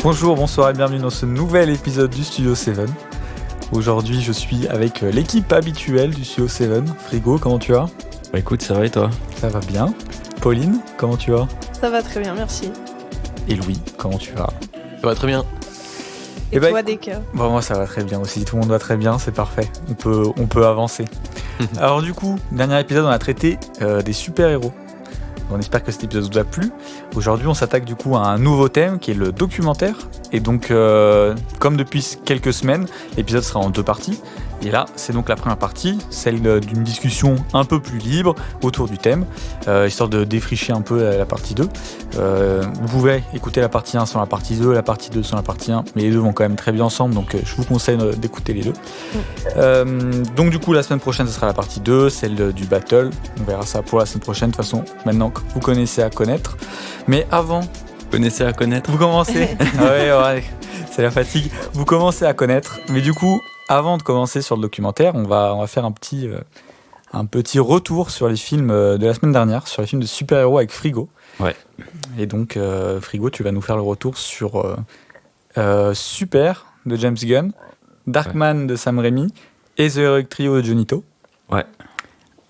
Bonjour, bonsoir et bienvenue dans ce nouvel épisode du Studio 7. Aujourd'hui, je suis avec l'équipe habituelle du Studio 7. Frigo, comment tu vas ? Bah écoute, ça va et toi ? Ça va bien. Pauline, comment tu vas ? Ça va très bien, merci. Et Louis, comment tu vas ? Ça va très bien. Et toi, Deka ? Bon, moi, ça va très bien aussi. Tout le monde va très bien, c'est parfait. On peut avancer. Alors du coup, dernier épisode, on a traité des super-héros. On espère que cet épisode vous a plu. Aujourd'hui, on s'attaque du coup à un nouveau thème qui est le documentaire. Et donc, comme depuis quelques semaines, l'épisode sera en 2 parties. Et là, c'est donc la première partie, celle d'une discussion un peu plus libre autour du thème, histoire de défricher un peu la partie 2. Vous pouvez écouter la partie 1 sans la partie 2, la partie 2 sans la partie 1, mais les deux vont quand même très bien ensemble, donc je vous conseille d'écouter les deux. Donc du coup, la semaine prochaine, ce sera la partie 2, celle du battle. On verra ça pour la semaine prochaine, de toute façon, maintenant que vous connaissez à connaître. Mais avant... Connaissez à connaître ? Vous commencez ouais, c'est la fatigue. Vous commencez à connaître, mais du coup... Avant de commencer sur le documentaire, on va faire un petit retour sur les films de la semaine dernière, sur les films de super-héros avec Frigo. Ouais. Et donc, Frigo, tu vas nous faire le retour sur Super de James Gunn, Darkman de Sam Raimi et The Heroic Trio de Jonito. Ouais.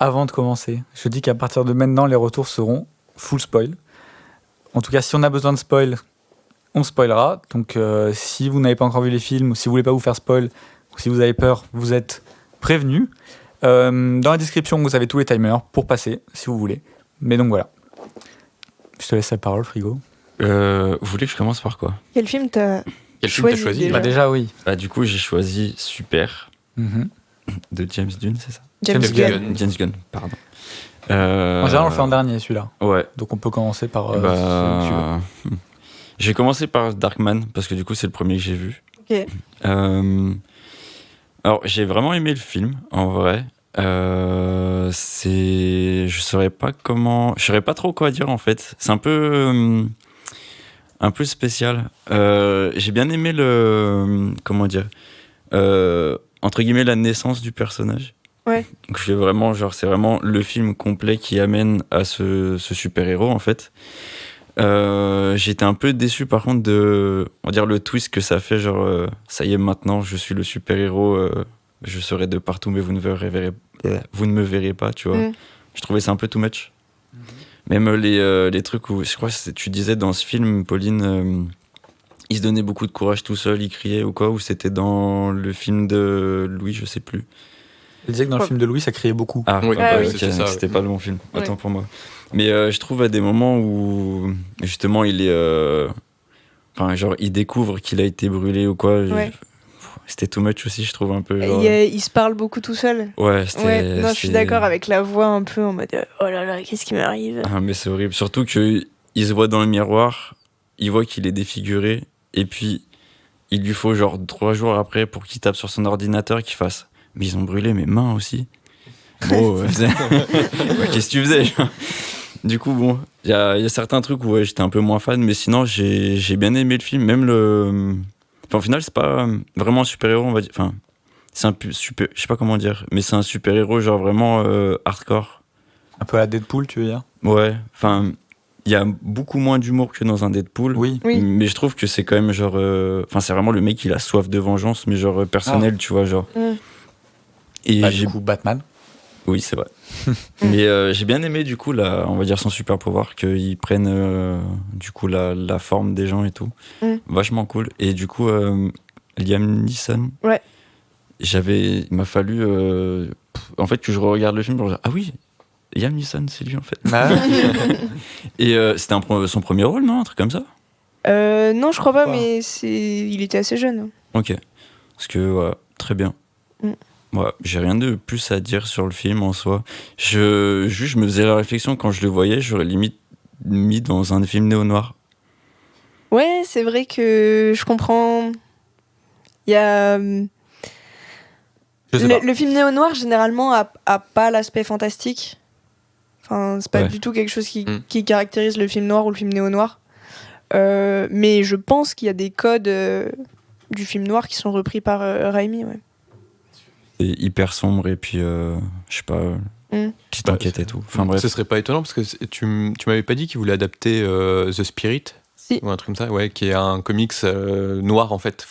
Avant de commencer, je dis qu'à partir de maintenant, les retours seront full spoil. En tout cas, si on a besoin de spoil, on spoilera. Donc, si vous n'avez pas encore vu les films ou si vous voulez pas vous faire spoil, si vous avez peur, vous êtes prévenus. Dans la description, vous avez tous les timers pour passer, si vous voulez. Mais donc voilà. Je te laisse la parole, Frigo. Vous voulez que je commence par quoi ? Quel film t'as choisi Bah déjà, oui. Bah du coup, j'ai choisi Super de James Gunn, c'est ça ? James Gunn. James Gunn, pardon. En général, on le fait en dernier, celui-là. Ouais. Donc on peut commencer par celui que tu veux. J'ai commencé par Darkman, parce que du coup, c'est le premier que j'ai vu. Ok. Alors, j'ai vraiment aimé le film, en vrai. Je saurais pas trop quoi dire, en fait. C'est un peu spécial. J'ai bien aimé entre guillemets, la naissance du personnage. Ouais. Donc, c'est vraiment le film complet qui amène à ce super-héros, en fait. J'étais un peu déçu par contre on va dire le twist que ça fait, ça y est, maintenant je suis le super-héros, je serai de partout mais vous ne me verrez pas, tu vois. Je trouvais ça un peu too much. Même les trucs où, je crois que tu disais dans ce film, Pauline, il se donnait beaucoup de courage tout seul, il criait ou quoi, ou c'était dans le film de Louis, je sais plus. Il disait que dans le film de Louis, ça criait beaucoup. Ah, oui, oui. c'était ça. C'était pas le bon film, Ouais. autant pour moi. Mais je trouve à des moments où justement il est, il découvre qu'il a été brûlé ou quoi. Ouais. C'était too much aussi, je trouve un peu. Il se parle beaucoup tout seul. Ouais, c'était. Ouais, non, je suis d'accord avec la voix un peu en mode oh là là, qu'est-ce qui m'arrive ? Ah, mais c'est horrible. Surtout qu'il se voit dans le miroir, il voit qu'il est défiguré, et puis il lui faut 3 jours après pour qu'il tape sur son ordinateur et qu'il fasse. Mais ils ont brûlé mes mains aussi. Bon, qu'est-ce que tu faisais ? Du coup, bon, il y a certains trucs où j'étais un peu moins fan, mais sinon, j'ai bien aimé le film. Même au final, c'est pas vraiment un super-héros, on va dire. Enfin, c'est un super... Je sais pas comment dire, mais c'est un super-héros, vraiment hardcore. Un peu à la Deadpool, tu veux dire ? Ouais, enfin, il y a beaucoup moins d'humour que dans un Deadpool. Oui. Mais je trouve que c'est quand même c'est vraiment le mec, il a soif de vengeance, mais personnel, tu vois, Et du coup, Batman. Oui, c'est vrai. Mais j'ai bien aimé, du coup, on va dire son super pouvoir, qu'ils prennent, du coup, la forme des gens et tout. Vachement cool. Et du coup, Liam Neeson. Ouais. Il m'a fallu, en fait, que je regarde le film pour dire, ah oui, Liam Neeson, c'est lui, en fait. Et c'était son premier rôle, non ? Un truc comme ça ? Non, je crois pas, mais il était assez jeune. Ok. Parce que, voilà, très bien. Ouais, j'ai rien de plus à dire sur le film en soi. Je me faisais la réflexion quand je le voyais, j'aurais limite mis dans un film néo-noir. Ouais, c'est vrai que je comprends. Il y a. Le film néo-noir, généralement, a pas l'aspect fantastique. Enfin, c'est pas du tout quelque chose qui caractérise le film noir ou le film néo-noir. Mais je pense qu'il y a des codes du film noir qui sont repris par Raimi, ouais. C'est hyper sombre et puis, je sais pas, petite enquête et tout. Enfin bref. Ce serait pas étonnant parce que tu m'avais pas dit qu'il voulait adapter The Spirit. Si. ou un truc comme ça, ouais, qui est un comics noir en fait,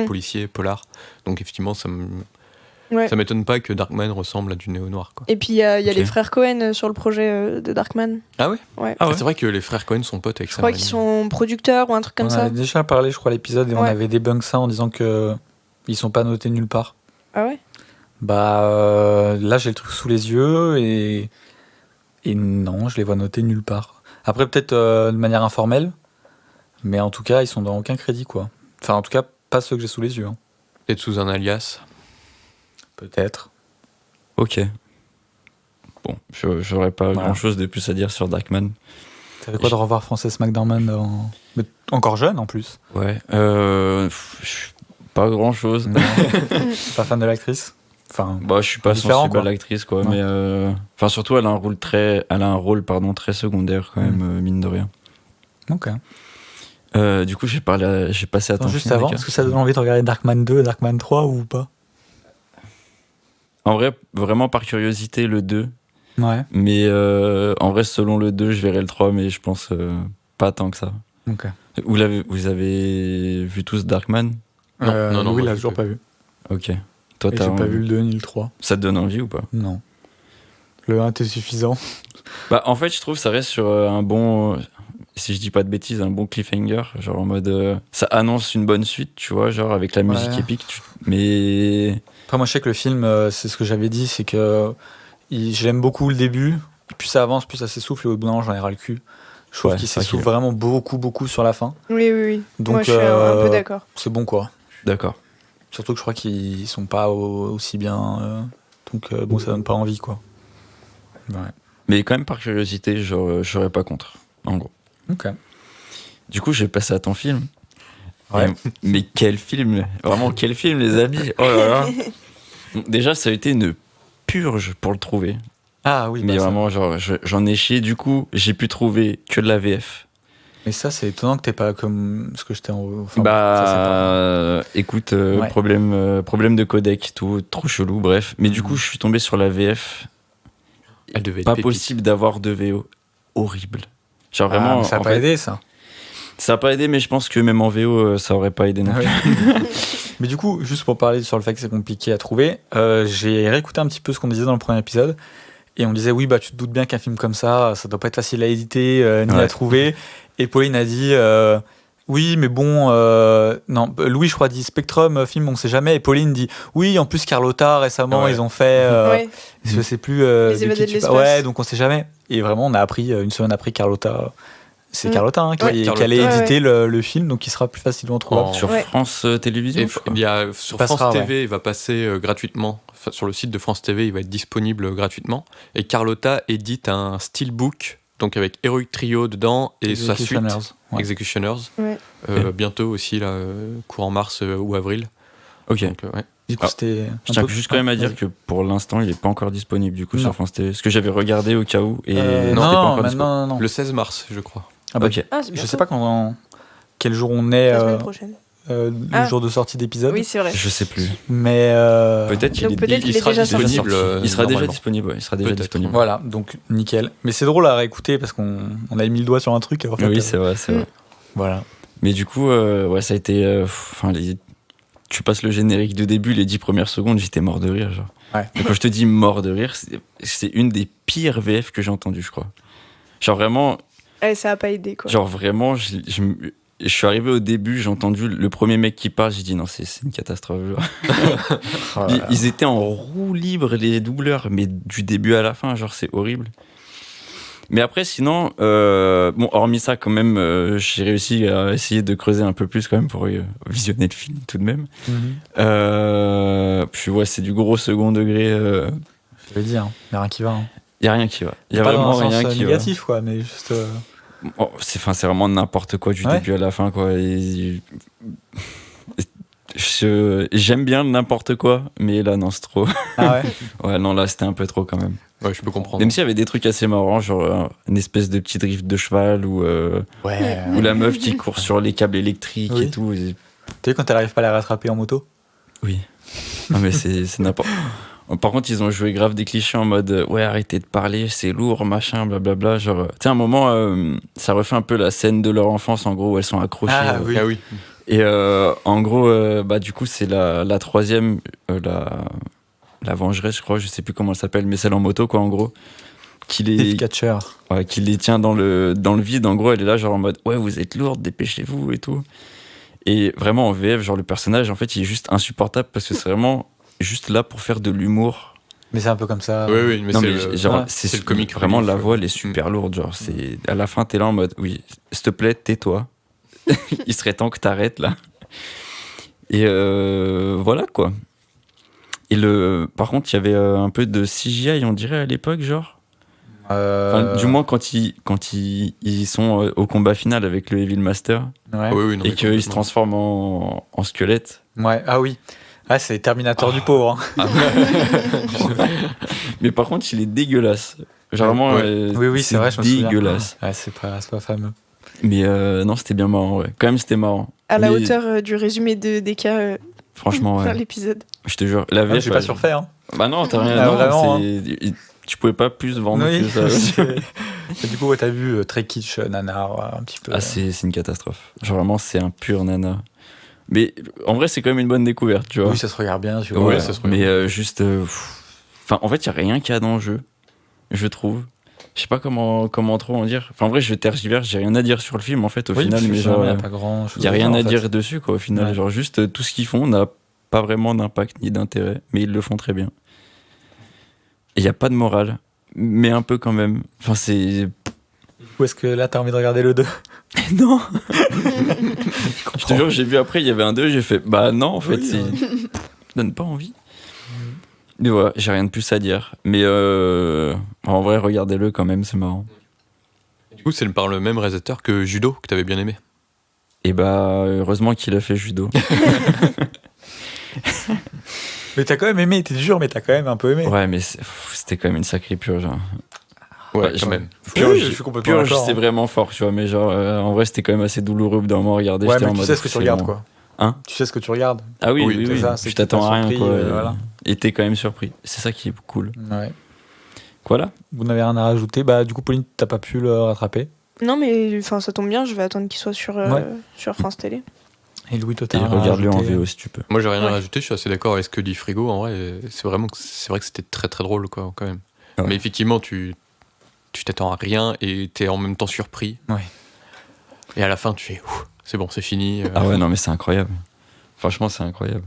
policier, polar. Donc effectivement, ça m'étonne pas que Darkman ressemble à du néo-noir, quoi. Et puis il y a les frères Cohen sur le projet de Darkman. Ah ouais. Ouais. C'est vrai que les frères Cohen sont potes avec Je Sam crois Raimi. qu'ils sont producteurs ou un truc comme On ça. avait déjà parlé, je crois, à l'épisode, et on avait débunk ça en disant que ils sont pas notés nulle part. Ah ouais. Là, j'ai le truc sous les yeux et non, je les vois notés nulle part. Après, peut-être de manière informelle, mais en tout cas, ils sont dans aucun crédit, quoi. Enfin, en tout cas, pas ceux que j'ai sous les yeux. Hein. Peut-être sous un alias. Peut-être. Ok. Bon, j'aurais pas grand-chose de plus à dire sur Darkman. Ça fait quoi de revoir Frances McDormand mais encore jeune, en plus? Ouais. Pas grand-chose. Pas fan de l'actrice? Enfin, je suis pas sensible à l'actrice, quoi. Mais surtout, elle a un rôle très secondaire, quand même, mine de rien. Ok. Du coup, j'ai passé à ton juste film, avant, est-ce que ça donne envie de regarder Darkman 2 et Darkman 3 ou pas? En vrai, vraiment par curiosité, le 2. Ouais. Mais en vrai, selon le 2, je verrai le 3, mais je pense pas tant que ça. Ok. Vous avez vu tous Darkman? Non, oui, il a toujours pas vu. Ok. Toi, j'ai pas vu le 2 ni le 3. Ça te donne envie ou pas? Non. Le 1 était suffisant. En fait, je trouve que ça reste sur un bon... si je dis pas de bêtises, un bon cliffhanger, genre en mode ça annonce une bonne suite, tu vois, genre avec la musique épique, mais après moi je sais que le film c'est ce que j'avais dit, c'est que je l'aime beaucoup le début, plus ça avance, plus ça s'essouffle, et au bout d'un moment j'en ai ras le cul. Je trouve qu'il s'essouffle vraiment beaucoup sur la fin. Oui. Donc moi je suis un peu d'accord. C'est bon, quoi. D'accord. Surtout que je crois qu'ils sont pas aussi bien, donc ça donne pas envie, quoi. Ouais. Mais quand même par curiosité, genre je serais pas contre, en gros. Ok. Du coup, j'ai passé à ton film. Ouais. Mais quel film! Vraiment, quel film, les amis! Oh là là! Déjà, ça a été une purge pour le trouver. Ah oui, mais vraiment, genre, j'en ai chié. Du coup, j'ai pu trouver que de la VF. Mais ça, c'est étonnant que t'aies pas comme ce que j'étais en. Écoute, problème de codec, tout, trop chelou, bref. Mais du coup, je suis tombé sur la VF. Elle devait être pas pépite. possible d'avoir de VO. Horrible. Genre vraiment. Ça a pas aidé, ça. Ça a pas aidé, mais je pense que même en VO, ça aurait pas aidé non plus. Mais du coup, juste pour parler sur le fait que c'est compliqué à trouver, j'ai réécouté un petit peu ce qu'on disait dans le premier épisode. Et on disait, oui, tu te doutes bien qu'un film comme ça doit pas être facile à éditer, ni à trouver. Et Pauline a dit, oui, mais bon, non, Louis, je crois, dit Spectrum, film, on sait jamais. Et Pauline dit, oui, en plus, Carlotta, récemment, ils ont fait, je sais plus, les évadés de l'espace. Ouais, donc on sait jamais. Et vraiment, on a appris, une semaine après, Carlotta. C'est Carlotta qui allait éditer le film, donc il sera plus facilement trouvable. Sur France Télévisions. Sur France TV, il va passer gratuitement. Enfin, sur le site de France TV, il va être disponible gratuitement. Et Carlotta édite un steelbook, donc avec Heroic Trio dedans et sa suite, Executioners. Ouais. Bientôt aussi, là, courant mars ou avril. Ok. Donc, Du coup, c'était. Je tiens juste quand même à dire que pour l'instant, il n'est pas encore disponible du coup sur France TV. Ce que j'avais regardé au cas où. Et non. Le 16 mars, je crois. Ok. Je sais pas quel jour on est. La semaine prochaine. Le jour de sortie d'épisode. Oui, c'est vrai. Je sais plus. Mais peut-être qu'il sera déjà disponible. Il sera déjà disponible. Ouais, il sera déjà disponible. Voilà, donc nickel. Mais c'est drôle à réécouter parce qu'on a mis le doigt sur un truc. Oui, c'est vrai. Voilà. Mais du coup, ça a été. Tu passes le générique de début, les 10 premières secondes, j'étais mort de rire. Genre. Ouais. Et quand je te dis mort de rire, c'est une des pires VF que j'ai entendues, je crois. Genre vraiment. Ça a pas aidé, quoi. Genre vraiment, je suis arrivé au début, j'ai entendu le premier mec qui parle, j'ai dit non, c'est une catastrophe. Genre. Ils étaient en roue libre, les doubleurs, mais du début à la fin, genre c'est horrible. Mais après, sinon, hormis ça, quand même, j'ai réussi à essayer de creuser un peu plus quand même pour visionner le film tout de même. Puis c'est du gros second degré. Je vais dire, il n'y a rien qui va. Il n'y a rien qui va. Il y a vraiment rien qui négatif, va. Quoi, mais juste. C'est vraiment n'importe quoi du début à la fin, quoi. J'aime bien n'importe quoi, mais là, non, c'est trop. Ah ouais? Ouais, non, là, c'était un peu trop quand même. Ouais, je peux comprendre. Même s'il y avait des trucs assez marrants, genre une espèce de petit drift de cheval ou la meuf qui court sur les câbles électriques et tout. Tu sais, quand elle n'arrive pas à la rattraper en moto? Oui. Non, mais c'est n'importe. Par contre, ils ont joué grave des clichés en mode ouais, arrêtez de parler, c'est lourd, machin, blablabla. Genre, tu sais, à un moment, ça refait un peu la scène de leur enfance, en gros, où elles sont accrochées. Ah oui. Et en gros, du coup, c'est la troisième, la vengeresse, je crois, je sais plus comment elle s'appelle, mais celle en moto, quoi, en gros. Qui les tient dans le vide. En gros, elle est là, genre en mode ouais, vous êtes lourde, dépêchez-vous et tout. Et vraiment, en VF, genre le personnage, en fait, il est juste insupportable parce que c'est vraiment juste là pour faire de l'humour. Mais c'est un peu comme ça. Oui, mais c'est le comique. Vraiment, la voix, elle est super lourde. Genre, c'est, à la fin, t'es là en mode oui, s'il te plaît, tais-toi. Il serait temps que t'arrêtes là. Et voilà quoi. Et par contre, il y avait un peu de CGI, on dirait, à l'époque, genre. Enfin, du moins quand ils sont au combat final avec le Evil Master et qu'ils se transforment en squelette. Ouais, ah oui. Ah, c'est Terminator du pauvre. Hein. Mais par contre, il est dégueulasse. Genre vraiment, oui, c'est vrai, je me souviens. Dégueulasse. Ouais, c'est pas fameux. Mais non, c'était bien marrant, ouais. Quand même, c'était marrant. À la hauteur du résumé des cas franchement, dans l'épisode. Je te jure, la VF. Je suis pas surfait, hein. Bah non, t'as rien. Vraiment, tu pouvais pas plus vendre que ça. Et du coup, t'as vu très kitsch, nanar, un petit peu. Ah, c'est une catastrophe. Genre vraiment, c'est un pur nanar. Mais en vrai, c'est quand même une bonne découverte, tu vois. Oui, ça se regarde bien, tu vois. Ouais, ça se regarde. Mais juste. Enfin, en fait, il n'y a rien qu'il y a dans le jeu, je trouve. Je sais pas comment trop en dire. Enfin, en vrai, je tergiverse, j'ai rien à dire sur le film, en fait, au final. Mais genre, il n'y a rien à dire dessus, quoi, au final. Ouais. Genre, juste tout ce qu'ils font n'a pas vraiment d'impact ni d'intérêt, mais ils le font très bien. Et il n'y a pas de morale, mais un peu quand même. Enfin, c'est. Ou est-ce que là, t'as envie de regarder le 2 ? Non. Je te jure, j'ai vu après, il y avait un 2, j'ai fait bah non, en fait, ça donne pas envie. Mais voilà, j'ai rien de plus à dire. Mais en vrai, regardez-le quand même, c'est marrant. Du coup, c'est par le même réalisateur que Judo, que t'avais bien aimé. Et bah, heureusement qu'il a fait Judo. Mais t'as quand même aimé, t'es dur, mais t'as quand même un peu aimé. Ouais, mais c'était quand même une sacrée purge. Hein. Ouais, quand même. Purge, je suis complètement d'accord. Purge, c'est vraiment fort, tu vois, mais genre, en vrai, c'était quand même assez douloureux d'un moment à regarder. Ouais, mais tu sais ce que tu regardes, quoi. Hein ? Tu sais ce que tu regardes. Ah oui. Ça, tu t'attends à rien, quoi. Voilà. Et t'es quand même surpris. C'est ça qui est cool. Ouais. Voilà. Vous n'avez rien à rajouter. Bah, du coup, Pauline, t'as pas pu le rattraper. Non, mais ça tombe bien, je vais attendre qu'il soit sur France Télé. Et Louis, toi, regarde-le en VO si tu peux. Moi, j'ai rien à rajouter, je suis assez d'accord avec ce que dit Frigo. En vrai, c'est vrai que c'était très très drôle, quoi, quand même. Ouais. Mais effectivement, tu t'attends à rien et t'es en même temps surpris. Ouais. Et à la fin, tu fais c'est bon, c'est fini. Ah ouais, non, mais c'est incroyable. Franchement, c'est incroyable.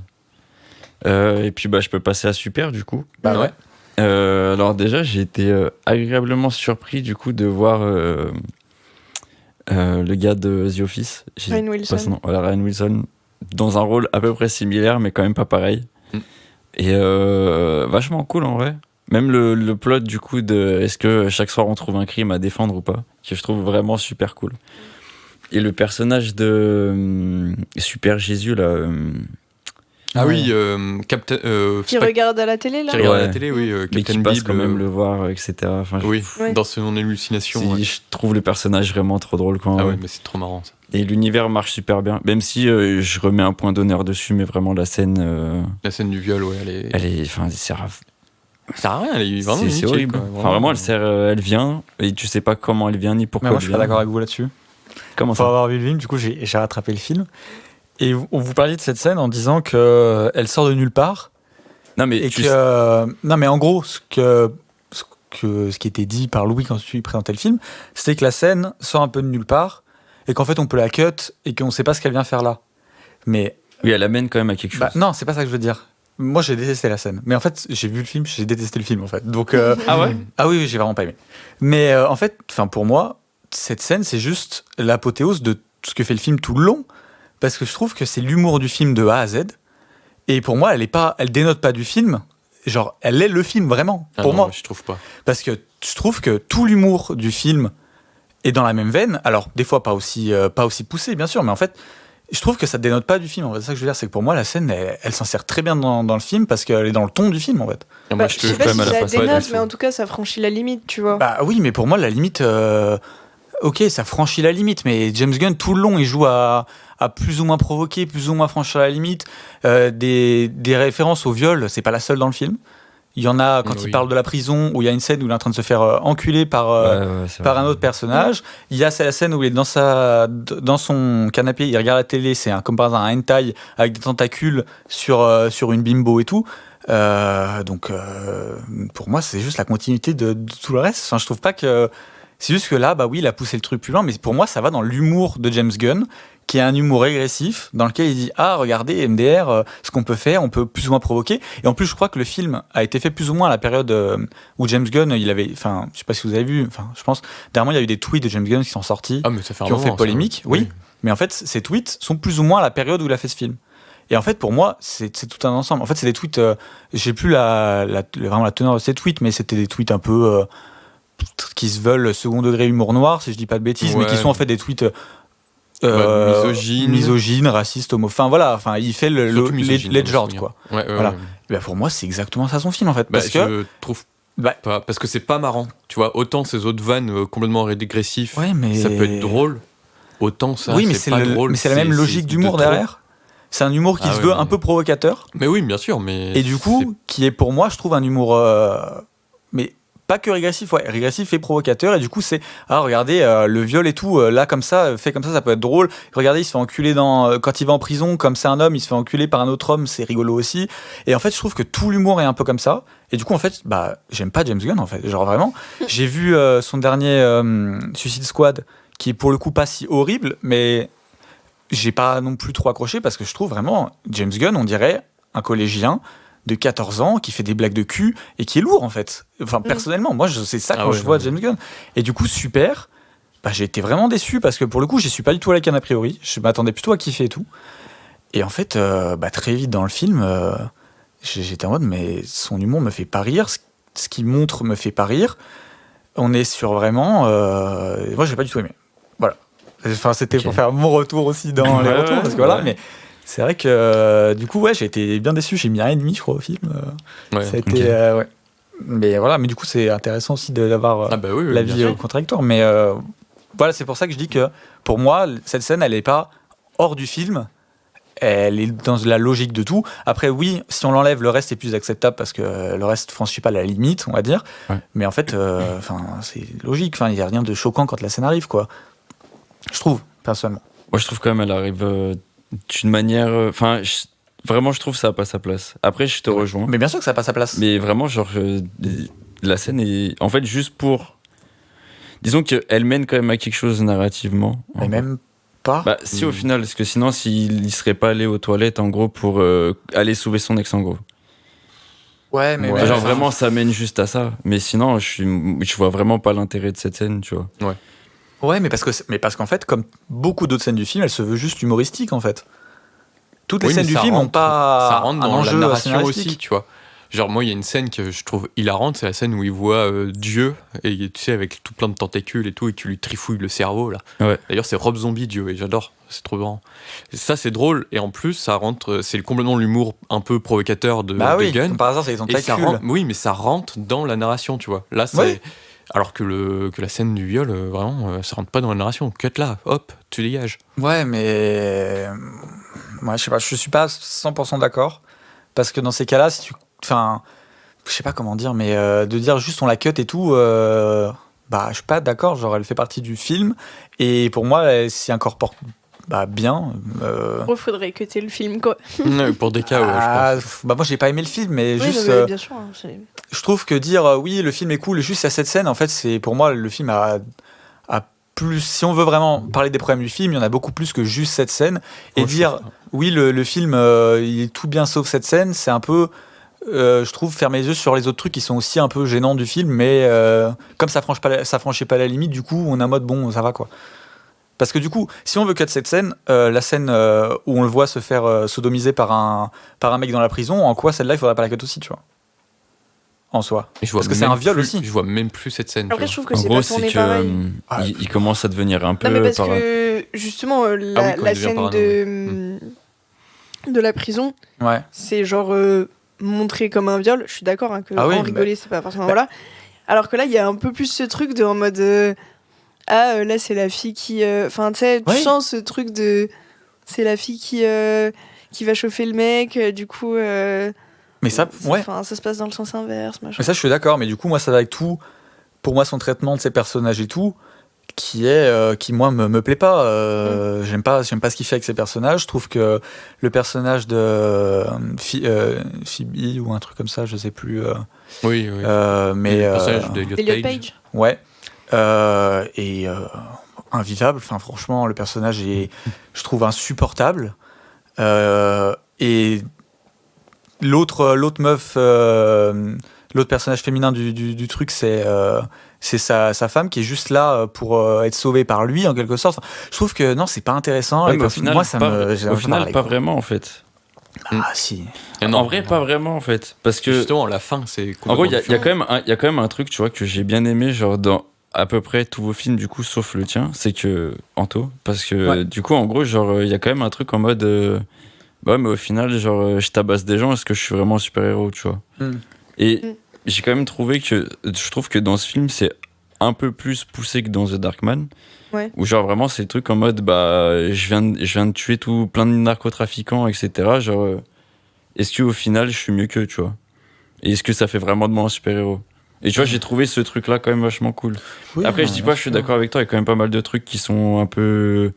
Et puis, je peux passer à Super, du coup. Bah ouais. Alors déjà, j'ai été agréablement surpris, du coup, de voir le gars de The Office. Ryan Wilson. Ryan Wilson, dans un rôle à peu près similaire, mais quand même pas pareil. Et vachement cool, en vrai. Même le plot, du coup, de est-ce que chaque soir on trouve un crime à défendre ou pas, que je trouve vraiment super cool. Et le personnage de Super Jésus, là. Ah oui, Captain. Qui regarde à la télé, là. Qui regarde à la télé, oui. Mais qui passe quand même le voir, etc. Enfin, dans son hallucination. Je trouve le personnage vraiment trop drôle. Ah ouais, mais c'est trop marrant, ça. Et l'univers marche super bien. Même si je remets un point d'honneur dessus, mais vraiment la scène. La scène du viol, ouais, elle est. Enfin, ça sert à rien, elle est vraiment inutile. C'est horrible. Enfin, vraiment, elle vient, et tu sais pas comment elle vient ni pourquoi. Mais moi, je suis pas d'accord avec vous là-dessus. Comment ça ? Faut avoir vu le film, du coup, j'ai rattrapé le film. Et vous parliez de cette scène en disant qu'elle sort de nulle part. Non, mais non, mais en gros, ce qui était dit par Louis quand tu lui présentais le film, c'était que la scène sort un peu de nulle part et qu'en fait, on peut la cut et qu'on sait pas ce qu'elle vient faire là. Mais oui, elle amène quand même à quelque chose. Non, c'est pas ça que je veux dire. Moi, j'ai détesté la scène. Mais en fait, j'ai vu le film, j'ai détesté le film, en fait. Donc, ah ouais ? Ah oui, j'ai vraiment pas aimé. Mais en fait, pour moi, cette scène, c'est juste l'apothéose de ce que fait le film tout le long. Parce que je trouve que c'est l'humour du film de A à Z. Et pour moi, elle dénote pas du film. Genre, elle est le film, vraiment. Pour moi. Je trouve pas. Parce que je trouve que tout l'humour du film est dans la même veine. Alors, des fois, pas aussi poussé, bien sûr. Mais en fait, je trouve que ça dénote pas du film. En fait, c'est ça que je veux dire. C'est que pour moi, la scène, elle s'en sert très bien dans le film parce qu'elle est dans le ton du film, en fait. Moi, je sais pas si ça dénote, mais en tout cas, ça franchit la limite, tu vois. Bah oui, mais pour moi, la limite... Ok, ça franchit la limite, mais James Gunn, tout le long, il joue à plus ou moins provoquer, plus ou moins franchir la limite. Des références au viol, c'est pas la seule dans le film. Il y en a quand il parle de la prison, où il y a une scène où il est en train de se faire enculer par un autre personnage. Il y a la scène où il est dans son canapé, il regarde la télé, c'est comme par hasard un hentai avec des tentacules sur une bimbo et tout. Donc pour moi c'est juste la continuité de tout le reste. Enfin, je trouve pas que c'est juste que là il a poussé le truc plus loin, mais pour moi ça va dans l'humour de James Gunn, qui est un humour régressif dans lequel il dit regardez MDR, ce qu'on peut faire, on peut plus ou moins provoquer. Et en plus je crois que le film a été fait plus ou moins à la période où James Gunn je sais pas si vous avez vu, je pense dernièrement il y a eu des tweets de James Gunn qui sont sortis, qui ont fait polémique, oui, mais en fait ces tweets sont plus ou moins à la période où il a fait ce film. Et en fait, pour moi, c'est tout un ensemble. En fait, c'est des tweets. Je sais plus vraiment la teneur de ces tweets, mais c'était des tweets un peu qui se veulent second degré humour noir, si je dis pas de bêtises, mais qui sont en fait des tweets misogynes, racistes, homophobes. Enfin voilà. Enfin, il fait l'edgelord, quoi. Voilà. Et ben, pour moi, c'est exactement ça son film en fait. Parce que je trouve. Pas, parce que c'est pas marrant. Tu vois, autant ces autres vannes complètement régressifs, ça peut être drôle. Autant ça, c'est pas drôle. Mais c'est la même logique d'humour derrière. C'est un humour qui se veut un peu provocateur. Mais oui, bien sûr. Mais et du coup, qui est pour moi, je trouve, un humour... mais pas que régressif, régressif et provocateur. Et du coup, c'est... regardez, le viol et tout, là, comme ça, fait comme ça peut être drôle. Regardez, il se fait enculer quand il va en prison, comme c'est un homme, il se fait enculer par un autre homme, c'est rigolo aussi. Et en fait, je trouve que tout l'humour est un peu comme ça. Et du coup, en fait, j'aime pas James Gunn, en fait. Genre, vraiment. J'ai vu son dernier Suicide Squad, qui est pour le coup pas si horrible, mais... j'ai pas non plus trop accroché parce que je trouve vraiment James Gunn, on dirait un collégien de 14 ans qui fait des blagues de cul et qui est lourd en fait. Enfin, personnellement, moi c'est ça quand je vois James Gunn. Et du coup, super. J'ai été vraiment déçu parce que pour le coup, j'y suis pas du tout allé avec un a priori. Je m'attendais plutôt à kiffer et tout. Et en fait, très vite dans le film, j'étais en mode, mais son humour me fait pas rire. Ce qu'il montre me fait pas rire. On est sur vraiment. Moi, j'ai pas du tout aimé. Voilà. Enfin, c'était pour faire mon retour aussi dans les retours, parce que voilà, mais c'est vrai que du coup, j'ai été bien déçu. J'ai mis 1,5, je crois, au film. Ça a été, mais voilà, mais du coup, c'est intéressant aussi d'avoir l'avis contradictoire. Mais voilà, c'est pour ça que je dis que pour moi, cette scène, elle n'est pas hors du film. Elle est dans la logique de tout. Après, oui, si on l'enlève, le reste est plus acceptable parce que le reste franchit pas la limite, on va dire. Ouais. Mais en fait, c'est logique. Il n'y a rien de choquant quand la scène arrive, quoi. Je trouve, personnellement. Moi, je trouve quand même elle arrive d'une manière... vraiment, je trouve que ça n'a pas sa place. Après, je te rejoins. Mais bien sûr que ça n'a pas sa place. Mais vraiment, la scène est... En fait, juste pour... Disons qu'elle mène quand même à quelque chose narrativement. Mais même pas. Si, au final, parce que sinon, s'il ne serait pas allé aux toilettes, en gros, pour aller sauver son ex, en gros. Ouais, mais... Genre, vraiment, ça mène juste à ça. Mais sinon, je vois vraiment pas l'intérêt de cette scène, tu vois. Ouais. Ouais, mais parce qu'en fait, comme beaucoup d'autres scènes du film, elle se veut juste humoristique, en fait. Toutes les scènes du film n'ont pas ça rentre dans la narration aussi, tu vois. Genre, moi, il y a une scène que je trouve hilarante, c'est la scène où il voit Dieu, et tu sais, avec tout plein de tentacules et tout, et tu lui trifouilles le cerveau, là. Ouais. D'ailleurs, c'est Rob Zombie, Dieu, et j'adore, c'est trop marrant. Ça, c'est drôle, et en plus, ça rentre, c'est complètement l'humour un peu provocateur de Gunn. Comme par hasard, c'est les tentacules. Oui, mais ça rentre dans la narration, tu vois. Là, c'est... Ouais. Alors que la scène du viol, vraiment, ça rentre pas dans la narration. Cut là, hop, tu dégages. Ouais, mais... Moi, je sais pas, je suis pas 100% d'accord. Parce que dans ces cas-là, si tu... Enfin, je sais pas comment dire, mais de dire juste on la cut et tout... je suis pas d'accord. Genre, elle fait partie du film. Et pour moi, elle s'y incorpore bien. Faudrait cutter le film, quoi. Pour des cas, je pense. Moi, j'ai pas aimé le film, mais juste... bien sûr, je trouve que dire oui, le film est cool, juste à cette scène, en fait, c'est pour moi, le film a plus... Si on veut vraiment parler des problèmes du film, il y en a beaucoup plus que juste cette scène. Et dire oui, le film, il est tout bien sauf cette scène, c'est un peu... je trouve fermer les yeux sur les autres trucs qui sont aussi un peu gênants du film, mais comme ça franchit pas la limite, du coup, on est en mode bon, ça va, quoi. Parce que du coup, si on veut cut cette scène, la scène où on le voit se faire sodomiser par un mec dans la prison, en quoi celle-là, il faudrait pas la cut aussi, tu vois, en soi. Parce que c'est un viol aussi. Je vois même plus cette scène. Après, je trouve que c'est pas tourné pareil. Il commence à devenir un peu... Non, mais parce que, justement, la scène de la prison, c'est genre montré comme un viol. Je suis d'accord que en rigoler, c'est pas forcément... Voilà. Alors que là, il y a un peu plus ce truc de en mode... là, c'est la fille qui... Enfin, tu sais, tu sens ce truc de... C'est la fille qui va chauffer le mec, du coup... Mais ça, ouais. Enfin, ça se passe dans le sens inverse, machin. Mais ça, je suis d'accord. Mais du coup, moi, ça va avec tout. Pour moi, son traitement de ses personnages et tout, qui moi me plaît pas. J'aime pas ce qu'il fait avec ses personnages. Je trouve que le personnage de Phoebe ou un truc comme ça, je sais plus. Oui. Mais le personnage d'Elliot Page. Ouais. Et invivable. Enfin, franchement, le personnage est, je trouve, insupportable. Et l'autre meuf, l'autre personnage féminin du truc, c'est sa femme qui est juste là pour être sauvée par lui en quelque sorte. Enfin, je trouve que non, c'est pas intéressant. Ouais, mais au final, moi, ça au final, pas vraiment en fait. Ah si. En vrai, pas vraiment en fait, parce que justement la fin, c'est. En gros, il y a quand même un truc, tu vois, que j'ai bien aimé, genre dans à peu près tous vos films, du coup, sauf le tien, c'est que Anto, parce que du coup, en gros, genre, il y a quand même un truc en mode. Ouais, mais au final, genre, je tabasse des gens, est-ce que je suis vraiment un super-héros, tu vois. Et j'ai quand même trouvé que. Je trouve que dans ce film, c'est un peu plus poussé que dans The Darkman. Ouais. Où, genre, vraiment, c'est des trucs en mode, je viens de tuer plein de narcotrafiquants, etc. Genre, est-ce qu'au final, je suis mieux qu'eux, tu vois. Et est-ce que ça fait vraiment de moi un super-héros. Et tu vois, j'ai trouvé ce truc-là quand même vachement cool. Oui, après, je dis pas, je suis d'accord avec toi, il y a quand même pas mal de trucs qui sont un peu.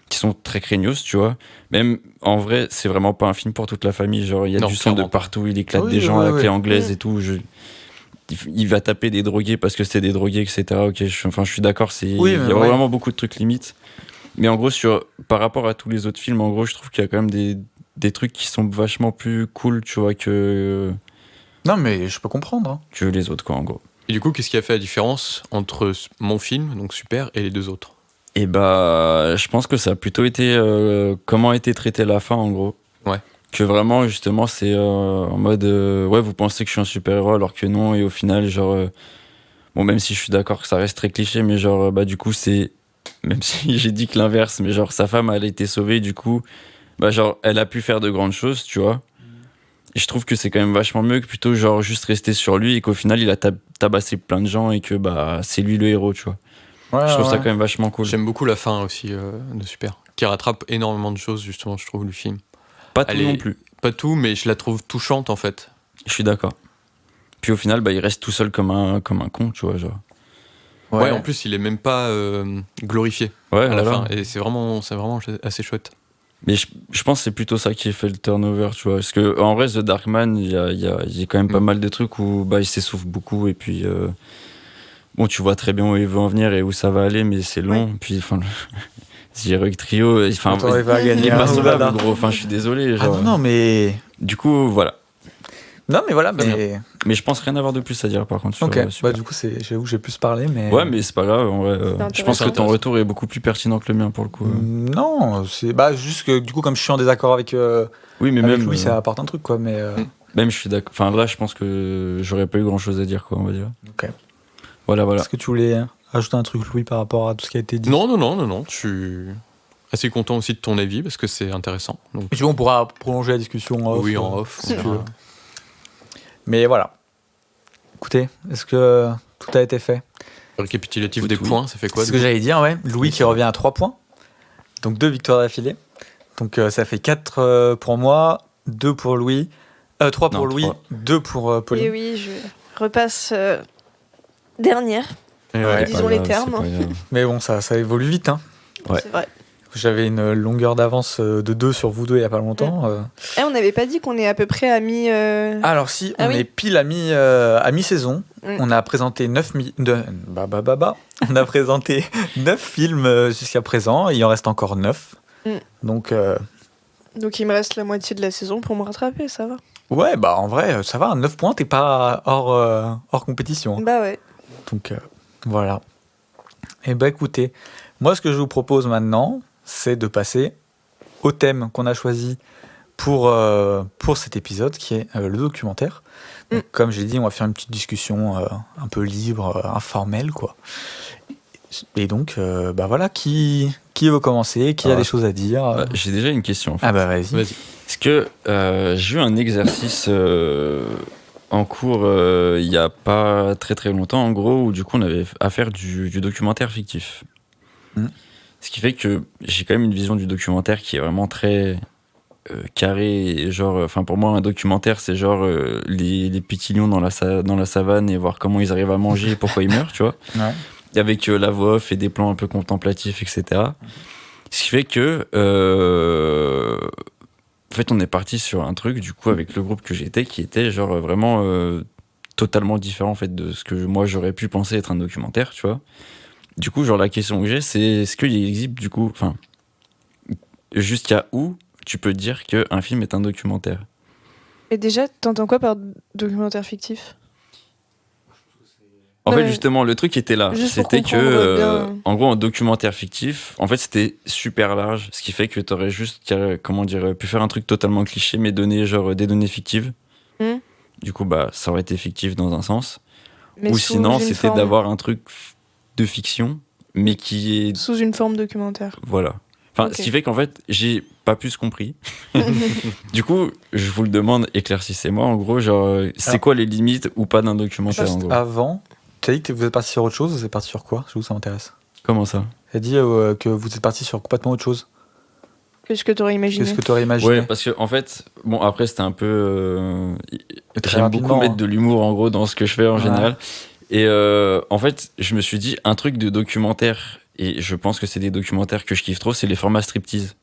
Qui sont très craignos, tu vois. Même en vrai, c'est vraiment pas un film pour toute la famille. Genre, il y a du sang de partout, il éclate des gens à la clé anglaise et tout. Il va taper des drogués parce que c'est des drogués, etc. Ok, je suis d'accord, il y a vraiment beaucoup de trucs limites. Mais en gros, par rapport à tous les autres films, en gros, je trouve qu'il y a quand même des trucs qui sont vachement plus cool, tu vois, que. Non, mais je peux comprendre. Hein. Que les autres, quoi, en gros. Et du coup, qu'est-ce qui a fait la différence entre mon film, donc Super, et les deux autres ? Et je pense que ça a plutôt été comment a été traitée la fin, en gros. Ouais. Que vraiment, justement, c'est en mode ouais, vous pensez que je suis un super-héros alors que non, et au final, genre. Bon, même si je suis d'accord que ça reste très cliché, mais genre, du coup, c'est. Même si j'ai dit que l'inverse, mais genre, sa femme, elle a été sauvée, du coup, genre, elle a pu faire de grandes choses, tu vois. Et je trouve que c'est quand même vachement mieux que plutôt, genre, juste rester sur lui et qu'au final, il a tabassé plein de gens et que, c'est lui le héros, tu vois. Je trouve ça quand même vachement cool. J'aime beaucoup la fin aussi de Super, qui rattrape énormément de choses, justement, je trouve, du film. Pas tout non plus. Pas tout, mais je la trouve touchante, en fait. Je suis d'accord. Puis au final, il reste tout seul comme un con, tu vois, genre. Ouais, en plus, il est même pas glorifié à la fin. Et c'est vraiment assez chouette. Mais je pense que c'est plutôt ça qui fait le turnover, tu vois. Parce que en vrai, The Darkman, il y a quand même pas mal de trucs où il s'essouffle beaucoup et puis bon, tu vois très bien où il veut en venir et où ça va aller, mais c'est long. Puis enfin, Heroic Trio, enfin, il est pas sauvable, gros. Enfin, je suis désolé. Genre, non, mais du coup, voilà. Non, mais voilà, mais je pense rien avoir de plus à dire par contre. Ok, du coup, j'avoue que j'ai plus parlé, mais. Ouais, mais c'est pas grave, en vrai. Je pense que ton retour est beaucoup plus pertinent que le mien pour le coup. Non, c'est juste que du coup, comme je suis en désaccord avec. Oui, mais avec même. Louis, ça apporte un truc, quoi, mais. Même je suis d'accord. Enfin, là, je pense que j'aurais pas eu grand chose à dire, quoi, on va dire. Ok. Voilà. Est-ce que tu voulais ajouter un truc, Louis, par rapport à tout ce qui a été dit ? Non. Je suis assez content aussi de ton avis parce que c'est intéressant. Donc... Et tu vois, on pourra prolonger la discussion en off. Oui, en off. Si tu veux. Mais voilà. Écoutez, est-ce que tout a été fait ? Récapitulatif des points, ça fait quoi ? C'est ce que j'allais dire, ouais. Louis qui revient à 3 points. Donc 2 victoires d'affilée. Donc ça fait 4 pour moi, 2 pour Louis. 3 pour Louis, 2 pour Pauline. Et oui, je repasse dernière. Disons les termes. Mais bon, ça évolue vite. Hein. Ouais. C'est vrai. J'avais une longueur d'avance de 2 sur vous deux il n'y a pas longtemps. On n'avait pas dit qu'on est à peu près à mi... Alors si, on est pile à mi-saison. On a présenté 9 On a présenté 9 films jusqu'à présent. Il en reste encore 9. Donc il me reste la moitié de la saison pour me rattraper, ça va. Ouais, en vrai, ça va. 9 points, t'es pas hors compétition. Bah ouais. Donc voilà. Et écoutez, moi ce que je vous propose maintenant, c'est de passer au thème qu'on a choisi pour cet épisode, qui est le documentaire. Donc, comme j'ai dit, on va faire une petite discussion un peu libre, informelle, quoi. Et donc, voilà, qui veut commencer, qui a des choses à dire J'ai déjà une question. En fait. Ah vas-y. Est-ce que j'ai eu un exercice en cours il n'y a pas très très longtemps, en gros, où du coup on avait à faire du documentaire fictif. Ce qui fait que j'ai quand même une vision du documentaire qui est vraiment très carré, genre, enfin pour moi un documentaire c'est genre les petits lions dans la savane et voir comment ils arrivent à manger et pourquoi ils meurent, tu vois. Ouais. Avec la voix off et des plans un peu contemplatifs, etc. Ce qui fait que en fait on est parti sur un truc du coup avec le groupe que j'étais qui était genre vraiment totalement différent en fait de ce que moi j'aurais pu penser être un documentaire, tu vois. Du coup genre la question que j'ai c'est est-ce qu'il existe du coup, enfin jusqu'à où tu peux dire qu'un film est un documentaire? Et déjà, t'entends quoi par documentaire fictif? En fait, justement, le truc était là. C'était que, en gros, un documentaire fictif, en fait, c'était super large. Ce qui fait que t'aurais juste, comment dire, pu faire un truc totalement cliché, mais donner, genre, des données fictives. Du coup, bah, ça aurait été fictif dans un sens. Mais ou sinon, c'était forme... d'avoir un truc de fiction, mais qui est. Sous une forme documentaire. Voilà. Enfin, ce qui fait qu'en fait, j'ai pas plus compris. Du coup, je vous le demande, éclaircissez-moi. En gros, genre, c'est quoi les limites ou pas d'un documentaire, en gros? Avant. Tu as dit que vous êtes parti sur autre chose, vous êtes parti sur quoi? Je trouve ça m'intéresse. Comment ça? Tu as dit que vous êtes parti sur complètement autre chose. Qu'est-ce que tu aurais imaginé? Ouais, parce que en fait, bon, après c'était un peu. J'aime beaucoup mettre de l'humour en gros dans ce que je fais en général. Et en fait, je me suis dit un truc de documentaire, et je pense que c'est des documentaires que je kiffe trop, c'est les formats striptease.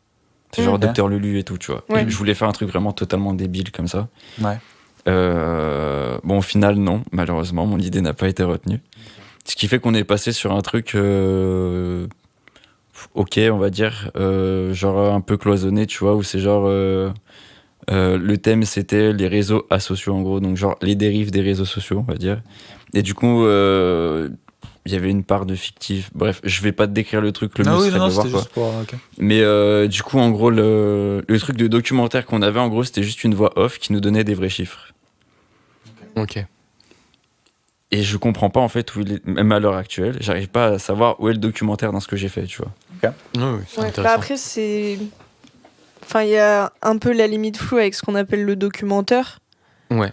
C'est genre Docteur Lulu et tout, tu vois. Ouais. Je voulais faire un truc vraiment totalement débile comme ça. Ouais. Bon, au final, non, malheureusement, mon idée n'a pas été retenue. Ce qui fait qu'on est passé sur un truc, ok, on va dire, genre un peu cloisonné, tu vois, où c'est genre. Le thème, c'était les réseaux asociaux, en gros, donc genre les dérives des réseaux sociaux, on va dire. Et du coup, il y avait une part de fictif. Bref, je vais pas te décrire le truc, le mieux serait de voir, quoi. Okay. Mais du coup, en gros, le truc de documentaire qu'on avait, en gros, c'était juste une voix off qui nous donnait des vrais chiffres. Ok. Et je comprends pas en fait où il est, même à l'heure actuelle, j'arrive pas à savoir où est le documentaire dans ce que j'ai fait, tu vois. Okay. Oui, c'est intéressant. Bah après, c'est. Enfin, il y a un peu la limite floue avec ce qu'on appelle le documentaire. Ouais.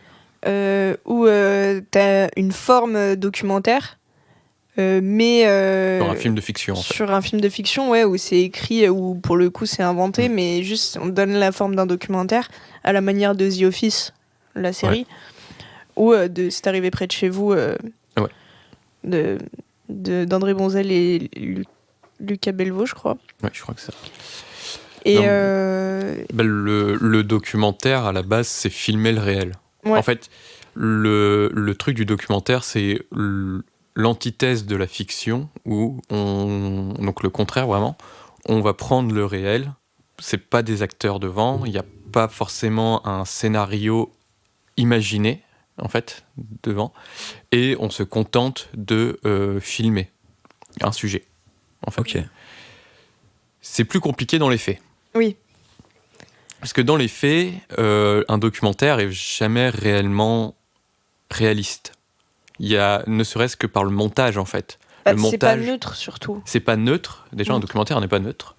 Où t'as une forme documentaire, mais. Sur un film de fiction, en fait. Sur un film de fiction, ouais, où c'est écrit, où pour le coup c'est inventé, mais juste on donne la forme d'un documentaire, à la manière de The Office, la série. Ouais. Ou de C'est arrivé près de chez vous, d'André Bonzel et Lucas Belvaux, je crois. Ouais, je crois que c'est ça. Et le documentaire, à la base, c'est filmer le réel. Ouais. En fait, le truc du documentaire, c'est l'antithèse de la fiction, où donc le contraire, vraiment, on va prendre le réel, c'est pas des acteurs devant, il n'y a pas forcément un scénario imaginé, en fait, devant, et on se contente de filmer un sujet, en fait. Ok. C'est plus compliqué dans les faits. Oui. Parce que dans les faits, un documentaire est jamais réellement réaliste. Il y a, ne serait-ce que par le montage, en fait. Le montage, c'est pas neutre, surtout. C'est pas neutre. Déjà, un documentaire n'est pas neutre.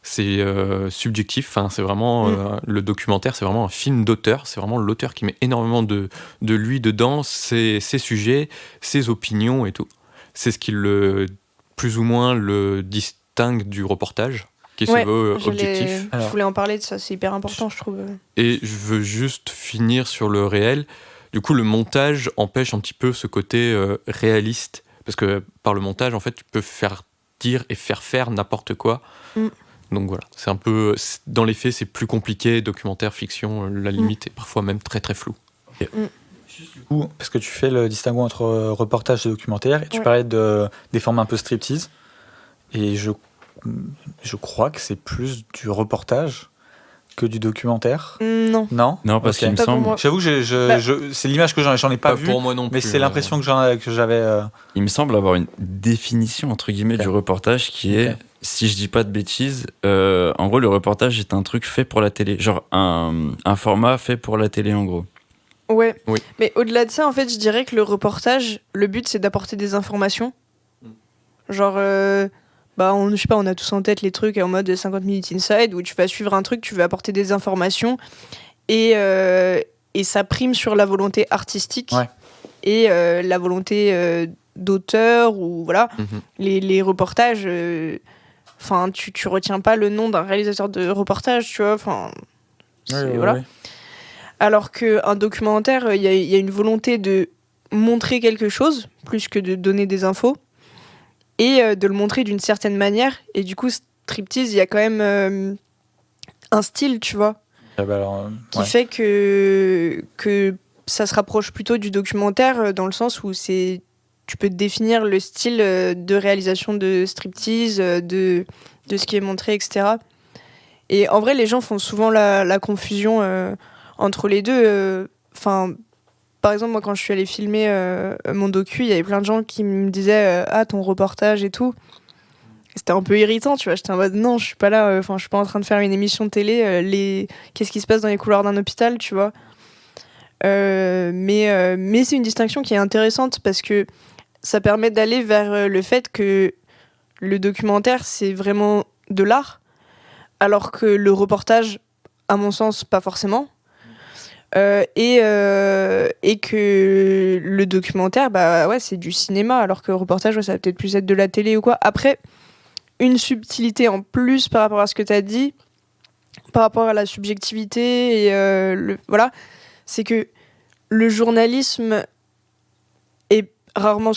C'est subjectif. Enfin, c'est vraiment le documentaire, c'est vraiment un film d'auteur. C'est vraiment l'auteur qui met énormément de lui dedans, ses sujets, ses opinions et tout. C'est ce qui plus ou moins le distingue du reportage, qui se veut objectif. Je voulais en parler de ça, c'est hyper important, je trouve. Et je veux juste finir sur le réel. Du coup, le montage empêche un petit peu ce côté réaliste, parce que par le montage, en fait, tu peux faire dire et faire n'importe quoi. Donc voilà, c'est un peu, dans les faits, c'est plus compliqué, documentaire, fiction, la limite est parfois même très très floue. Okay. Du coup, parce que tu fais le distinguo entre reportage et documentaire, et tu parlais des formes un peu striptease, et je crois que c'est plus du reportage que du documentaire. Non. Non, parce qu'il me semble. J'avoue que c'est l'image que j'en ai pas vue. Pour moi non plus. Mais c'est l'impression que j'avais. Il me semble avoir une définition entre guillemets du reportage qui est, si je dis pas de bêtises, en gros le reportage est un truc fait pour la télé, genre un format fait pour la télé en gros. Ouais. Oui. Mais au-delà de ça, en fait, je dirais que le reportage, le but c'est d'apporter des informations. Genre. Je sais pas, on a tous en tête les trucs en mode 50 minutes inside où tu vas suivre un truc, tu veux apporter des informations et ça prime sur la volonté artistique et la volonté d'auteur ou voilà. Les reportages, tu retiens pas le nom d'un réalisateur de reportage, tu vois, Voilà. Alors qu'un documentaire, il y a une volonté de montrer quelque chose, plus que de donner des infos, et de le montrer d'une certaine manière. Et du coup, Striptease, il y a quand même un style, tu vois, qui fait que ça se rapproche plutôt du documentaire, dans le sens où tu peux définir le style de réalisation de Striptease, de ce qui est montré, etc. Et en vrai, les gens font souvent la confusion entre les deux. Par exemple, moi, quand je suis allée filmer mon docu, il y avait plein de gens qui me disaient ah, ton reportage et tout. Et c'était un peu irritant, tu vois. J'étais en mode non, je suis pas là, je suis pas en train de faire une émission de télé. Qu'est-ce qui se passe dans les couloirs d'un hôpital, tu vois. Mais c'est une distinction qui est intéressante parce que ça permet d'aller vers le fait que le documentaire, c'est vraiment de l'art, alors que le reportage, à mon sens, pas forcément. Et que le documentaire, c'est du cinéma, alors que le reportage, ça va peut-être plus être de la télé ou quoi. Après, une subtilité en plus par rapport à ce que tu as dit, par rapport à la subjectivité, et c'est que le journalisme est rarement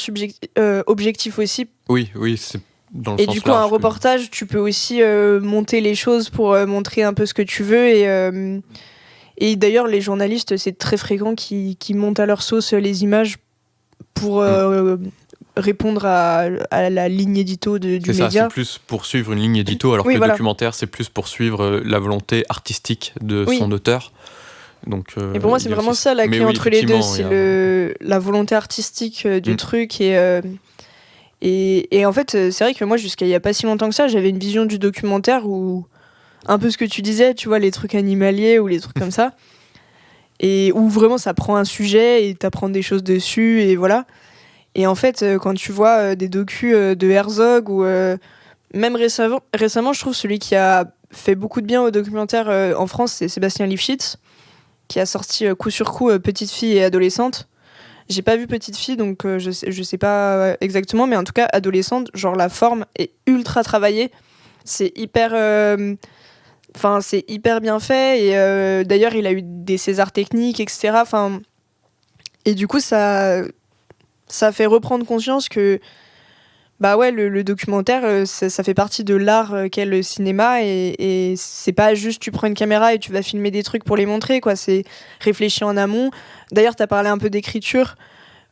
objectif aussi. Oui, c'est dans le sens large. Et du coup, un reportage, tu peux aussi monter les choses pour montrer un peu ce que tu veux. Et d'ailleurs, les journalistes, c'est très fréquent qui montent à leur sauce les images pour répondre à la ligne édito du média. C'est plus pour suivre une ligne édito, alors que le documentaire, c'est plus pour suivre la volonté artistique de son auteur. Donc, et pour moi, c'est vraiment ça la clé entre les deux, c'est la volonté artistique du truc. Et en fait, c'est vrai que moi, jusqu'à il n'y a pas si longtemps que ça, j'avais une vision du documentaire où, un peu ce que tu disais, tu vois, les trucs animaliers ou les trucs comme ça, et où vraiment ça prend un sujet et t'apprends des choses dessus, et voilà. Et en fait, quand tu vois des docus de Herzog, ou même récemment, je trouve celui qui a fait beaucoup de bien au documentaire en France, c'est Sébastien Lifshitz, qui a sorti coup sur coup Petite fille et adolescente. J'ai pas vu Petite fille, donc je sais pas exactement, mais en tout cas, adolescente, genre la forme est ultra travaillée. C'est hyper bien fait, et d'ailleurs, il a eu des Césars techniques, etc. Et du coup, ça fait reprendre conscience que le documentaire, ça fait partie de l'art qu'est le cinéma, et c'est pas juste tu prends une caméra et tu vas filmer des trucs pour les montrer, quoi. C'est réfléchi en amont. D'ailleurs, t'as parlé un peu d'écriture.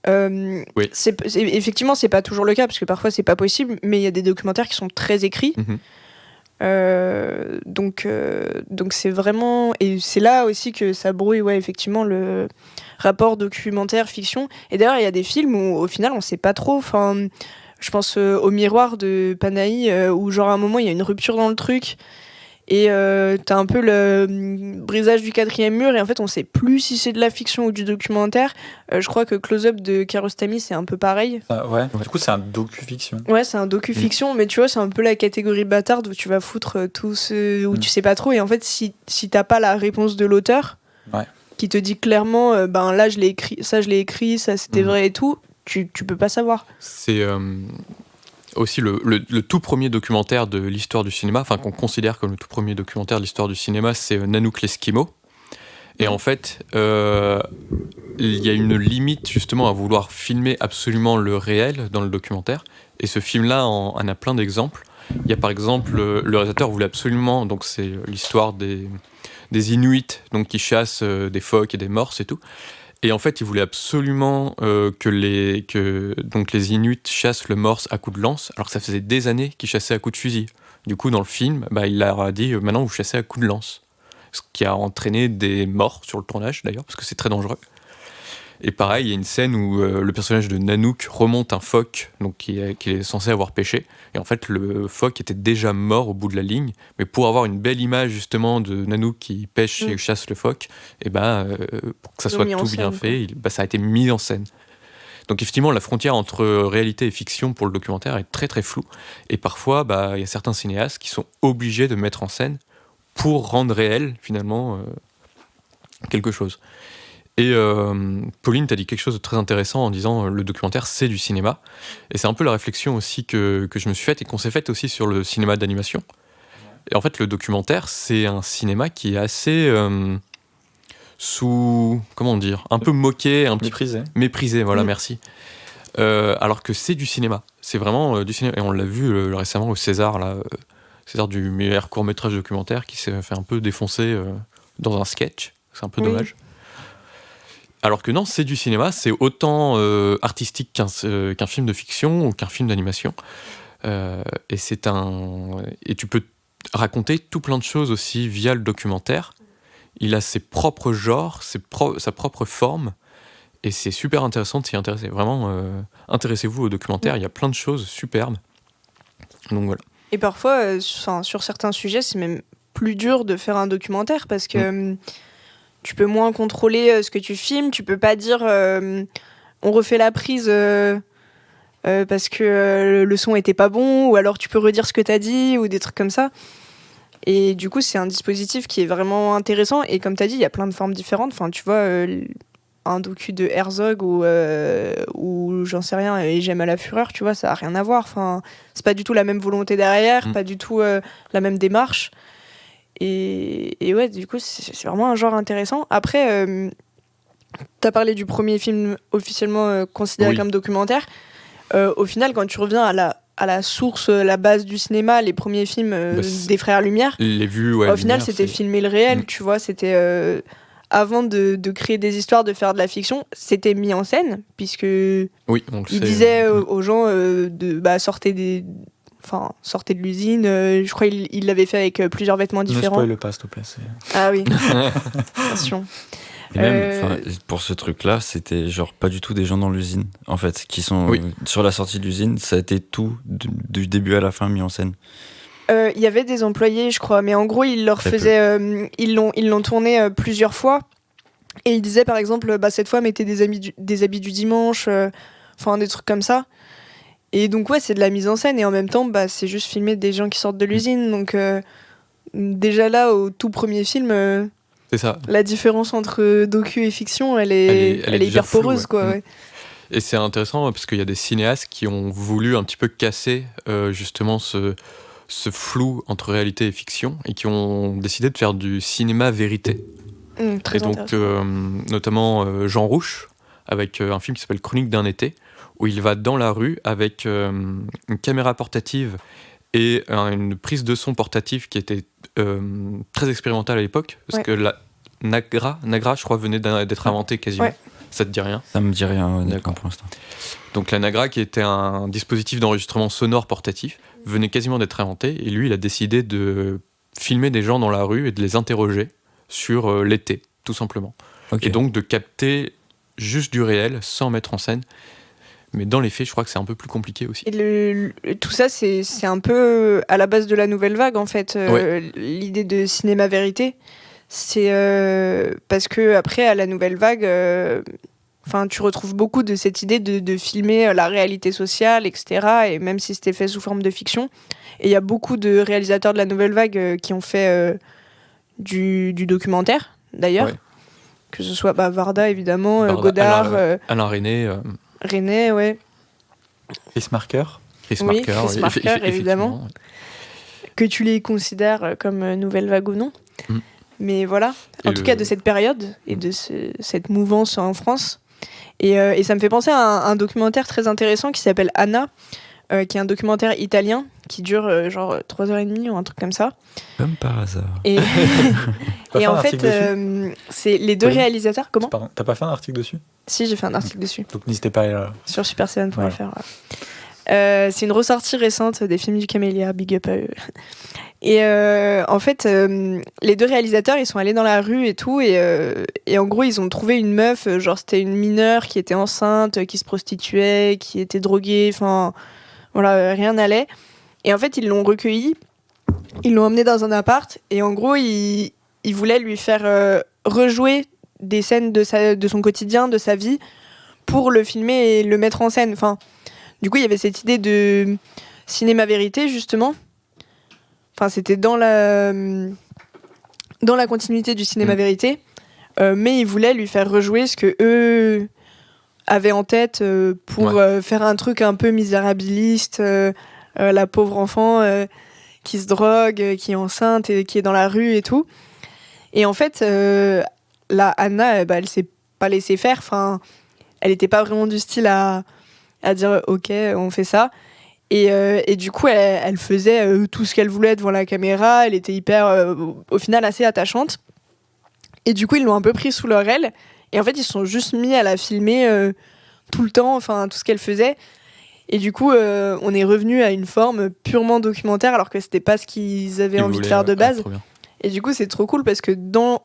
Oui. Effectivement, c'est pas toujours le cas, parce que parfois c'est pas possible, mais il y a des documentaires qui sont très écrits. Donc c'est vraiment, et c'est là aussi que ça brouille effectivement le rapport documentaire fiction. Et d'ailleurs, il y a des films où au final on sait pas trop. Je pense au Miroir de Panahi, où genre à un moment il y a une rupture dans le truc, et t'as un peu le brisage du quatrième mur, et en fait on sait plus si c'est de la fiction ou du documentaire. Je crois que Close Up de Kiarostami, c'est un peu pareil. Du coup c'est un docu-fiction. Ouais, c'est un docu-fiction, mais tu vois, c'est un peu la catégorie bâtarde où tu vas foutre tout ce où tu sais pas trop, et en fait si t'as pas la réponse de l'auteur qui te dit clairement là je l'ai écrit, ça c'était vrai et tout, tu peux pas savoir. C'est aussi le tout premier documentaire de l'histoire du cinéma, qu'on considère comme le tout premier documentaire de l'histoire du cinéma, c'est Nanook l'Esquimau. Et en fait, il y a une limite justement à vouloir filmer absolument le réel dans le documentaire. Et ce film-là en a plein d'exemples. Il y a par exemple, le réalisateur voulait absolument, donc c'est l'histoire des Inuits, donc qui chassent des phoques et des morses et tout. Et en fait, il voulait absolument que les Inuits chassent le morse à coups de lance, alors que ça faisait des années qu'ils chassaient à coups de fusil. Du coup, dans le film, il leur a dit maintenant vous chassez à coups de lance. Ce qui a entraîné des morts sur le tournage d'ailleurs, parce que c'est très dangereux. Et pareil, il y a une scène où le personnage de Nanook remonte un phoque qu'il est censé avoir pêché. Et en fait, le phoque était déjà mort au bout de la ligne. Mais pour avoir une belle image justement de Nanook qui pêche et chasse le phoque, pour que ça soit tout bien fait, ça a été mis en scène. Donc effectivement, la frontière entre réalité et fiction pour le documentaire est très très floue. Et parfois, il y a certains cinéastes qui sont obligés de mettre en scène pour rendre réel finalement quelque chose. Et Pauline, t'as dit quelque chose de très intéressant en disant le documentaire c'est du cinéma, et c'est un peu la réflexion aussi que je me suis faite et qu'on s'est faite aussi sur le cinéma d'animation, Et en fait, le documentaire, c'est un cinéma qui est assez comment dire, un peu moqué, un petit méprisé. Voilà, merci. Alors que c'est du cinéma. C'est vraiment du cinéma. Et on l'a vu récemment au César, là, César du meilleur court-métrage documentaire, qui s'est fait un peu défoncer dans un sketch. C'est un peu dommage. Alors que non, c'est du cinéma. C'est autant artistique qu'un film de fiction ou qu'un film d'animation. Et tu peux raconter tout plein de choses aussi via le documentaire. Il a ses propres genres, sa propre forme. Et c'est super intéressant de s'y intéresser. Vraiment, intéressez-vous au documentaire. Il y a plein de choses superbes. Donc voilà. Et parfois, sur certains sujets, c'est même plus dur de faire un documentaire parce que tu peux moins contrôler ce que tu filmes. Tu peux pas dire on refait la prise parce que le son était pas bon, ou alors tu peux redire ce que t'as dit, ou des trucs comme ça. Et du coup, c'est un dispositif qui est vraiment intéressant. Et comme t'as dit, il y a plein de formes différentes. Enfin, tu vois, un docu de Herzog ou j'en sais rien, et J'aime à la fureur, tu vois, ça a rien à voir. Enfin, c'est pas du tout la même volonté derrière, pas du tout la même démarche. Et ouais, du coup, c'est vraiment un genre intéressant. Après, t'as parlé du premier film officiellement considéré comme documentaire. Au final, quand tu reviens à la source, la base du cinéma, les premiers films des Frères Lumière, les vues, au final, c'était filmer le réel, tu vois, c'était... avant de créer des histoires, de faire de la fiction, c'était mis en scène, puisque il disait aux gens sortez de l'usine. Je crois qu'il l'avait fait avec plusieurs vêtements différents. Ne spoil pas, s'il te plaît. Ah oui, attention. Et même, pour ce truc-là, c'était genre pas du tout des gens dans l'usine, en fait, qui sont sur la sortie de l'usine. Ça a été tout, du début à la fin, mis en scène. Il y avait des employés, je crois, mais en gros, ils leur faisaient, ils l'ont tourné plusieurs fois. Et ils disaient, par exemple, cette fois, mettez des habits du dimanche, des trucs comme ça. Et donc, ouais, c'est de la mise en scène. Et en même temps, c'est juste filmer des gens qui sortent de l'usine. Donc, déjà là, au tout premier film, c'est ça. La différence entre docu et fiction, elle est hyper poreuse, quoi. Ouais. Et c'est intéressant parce qu'il y a des cinéastes qui ont voulu un petit peu casser justement ce flou entre réalité et fiction et qui ont décidé de faire du cinéma vérité. Très et donc, notamment Jean Rouch, avec un film qui s'appelle Chronique d'un été, où il va dans la rue avec une caméra portative et une prise de son portative qui était très expérimentale à l'époque, parce que la Nagra, je crois, venait d'être inventée quasiment. Ouais. Ça te dit rien ? Ça me dit rien, d'accord, pour l'instant. Donc la Nagra, qui était un dispositif d'enregistrement sonore portatif, venait quasiment d'être inventé, et lui, il a décidé de filmer des gens dans la rue et de les interroger sur l'été, tout simplement. Okay. Et donc de capter juste du réel, sans mettre en scène. Mais dans les faits, je crois que c'est un peu plus compliqué aussi. Et tout ça, c'est un peu à la base de la nouvelle vague, en fait. L'idée de cinéma vérité, c'est parce que après, à la nouvelle vague, tu retrouves beaucoup de cette idée de filmer la réalité sociale, etc. Et même si c'était fait sous forme de fiction. Et il y a beaucoup de réalisateurs de la nouvelle vague qui ont fait du documentaire, d'ailleurs. Ouais. Que ce soit Varda, évidemment, Godard... Alain Resnais... Resnais, ouais. Chris Marker, évidemment. Que tu les considères comme nouvelle vague ou non. Mais voilà, en tout cas de cette période et de cette mouvance en France. Et ça me fait penser à un documentaire très intéressant qui s'appelle Anna, qui est un documentaire italien qui dure genre 3h30 ou un truc comme ça. Comme par hasard. Et en fait, c'est les deux réalisateurs. Comment ? T'as pas fait un article dessus ? Si, j'ai fait un article dessus. Donc n'hésitez pas à aller là. Sur super7.fr. Voilà. C'est une ressortie récente des films du Camélia, big up à eux. Et en fait, les deux réalisateurs, ils sont allés dans la rue et tout, et en gros, ils ont trouvé une meuf, genre c'était une mineure qui était enceinte, qui se prostituait, qui était droguée, voilà, rien n'allait. Et en fait, ils l'ont recueillie, ils l'ont emmenée dans un appart, et en gros, ils voulaient lui faire rejouer des scènes de son quotidien, de sa vie, pour le filmer et le mettre en scène. Du coup, il y avait cette idée de cinéma vérité, justement. C'était dans la continuité du cinéma vérité, mais ils voulaient lui faire rejouer ce que eux avaient en tête pour faire un truc un peu misérabiliste, la pauvre enfant qui se drogue, qui est enceinte et qui est dans la rue et tout. Et en fait, là, Anna, elle s'est pas laissée faire. Enfin, elle était pas vraiment du style à dire ok, on fait ça. Et du coup, elle faisait tout ce qu'elle voulait devant la caméra. Elle était hyper, au final, assez attachante. Et du coup, ils l'ont un peu pris sous leur aile. Et en fait, ils se sont juste mis à la filmer tout le temps, enfin, tout ce qu'elle faisait. Et du coup, on est revenu à une forme purement documentaire, alors que c'était pas ce qu'ils avaient envie de faire de base. Et du coup, c'est trop cool parce que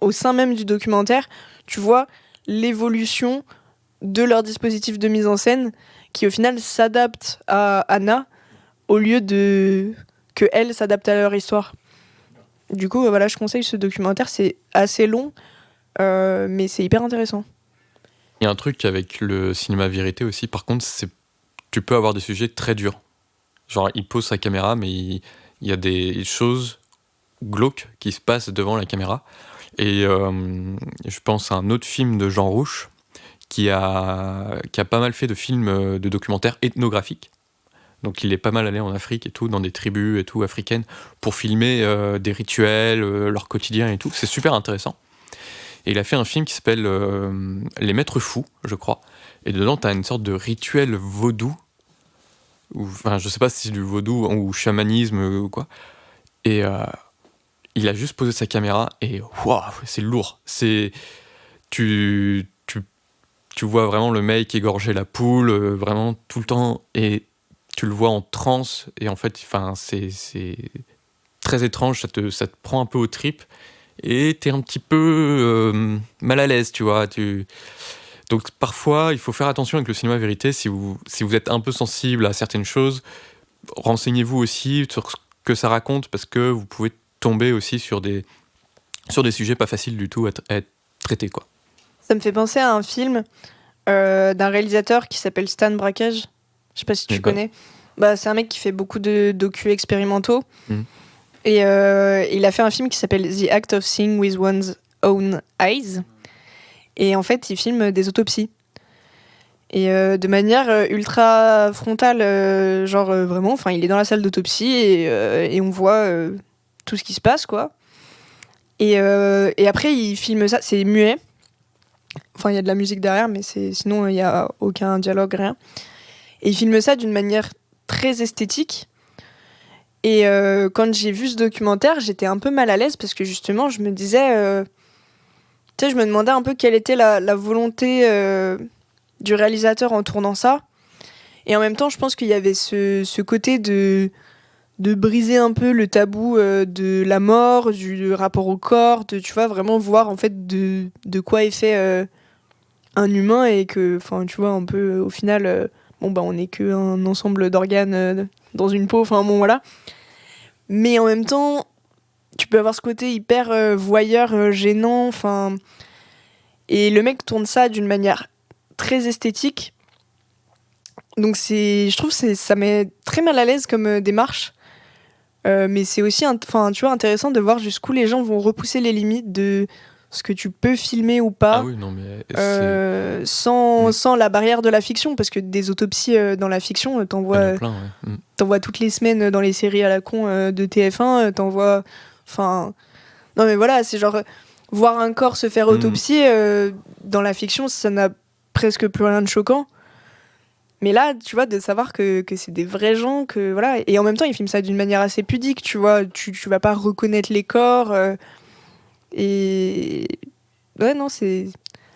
au sein même du documentaire, tu vois l'évolution de leur dispositif de mise en scène qui, au final, s'adapte à Anna au lieu de que elle s'adapte à leur histoire. Du coup, voilà, je conseille ce documentaire. C'est assez long, mais c'est hyper intéressant. Il y a un truc avec le cinéma vérité aussi, par contre, tu peux avoir des sujets très durs. Genre, il pose sa caméra, mais il y a des choses glauques qui se passent devant la caméra. Et je pense à un autre film de Jean Rouch qui a pas mal fait de films de documentaires ethnographiques. Donc il est pas mal allé en Afrique et tout, dans des tribus et tout africaines, pour filmer des rituels, leur quotidien et tout. C'est super intéressant. Et il a fait un film qui s'appelle Les Maîtres Fous, je crois. Et dedans, t'as une sorte de rituel vaudou. Enfin, je sais pas si c'est du vaudou ou chamanisme ou quoi. Et il a juste posé sa caméra et waouh, c'est lourd. Tu vois vraiment le mec égorger la poule, vraiment tout le temps, et tu le vois en transe. Et en fait, c'est très étrange, ça te prend un peu aux tripes. Et t'es un petit peu mal à l'aise, tu vois. Donc parfois, il faut faire attention avec le cinéma vérité. Si vous êtes un peu sensible à certaines choses, renseignez-vous aussi sur ce que ça raconte, parce que vous pouvez tomber aussi sur des sujets pas faciles du tout à être traités, quoi. Ça me fait penser à un film d'un réalisateur qui s'appelle Stan Brakhage. Je sais pas si tu connais. C'est un mec qui fait beaucoup de docus expérimentaux. Et il a fait un film qui s'appelle The Act of Seeing with One's Own Eyes. Et en fait, il filme des autopsies. Et de manière ultra frontale, vraiment, il est dans la salle d'autopsie et on voit tout ce qui se passe, quoi. Et après, il filme ça, c'est muet. Enfin, il y a de la musique derrière, mais sinon, il n'y a aucun dialogue, rien. Et il filme ça d'une manière très esthétique. Et quand j'ai vu ce documentaire, j'étais un peu mal à l'aise parce que justement, je me disais... je me demandais un peu quelle était la volonté du réalisateur en tournant ça. Et en même temps, je pense qu'il y avait ce côté de briser un peu le tabou de la mort, du rapport au corps, de, tu vois, vraiment voir en fait de quoi est fait un humain et que, enfin, tu vois, un peu au final, on n'est qu'un ensemble d'organes dans une peau, enfin bon, voilà. Mais en même temps, tu peux avoir ce côté hyper voyeur, gênant, enfin... Et le mec tourne ça d'une manière très esthétique. Donc je trouve que ça met très mal à l'aise comme démarche. Mais c'est aussi intéressant de voir jusqu'où les gens vont repousser les limites de ce que tu peux filmer ou pas. Ah oui, non, mais sans la barrière de la fiction. Parce que des autopsies dans la fiction, t'en vois toutes les semaines dans les séries à la con de TF1. T'en vois... Enfin... Non mais voilà, c'est genre... Voir un corps se faire autopsier dans la fiction, ça n'a presque plus rien de choquant. Mais là, tu vois, de savoir que c'est des vrais gens, que voilà. Et en même temps, ils filment ça d'une manière assez pudique, tu vois. Tu vas pas reconnaître les corps. Et ouais, non, c'est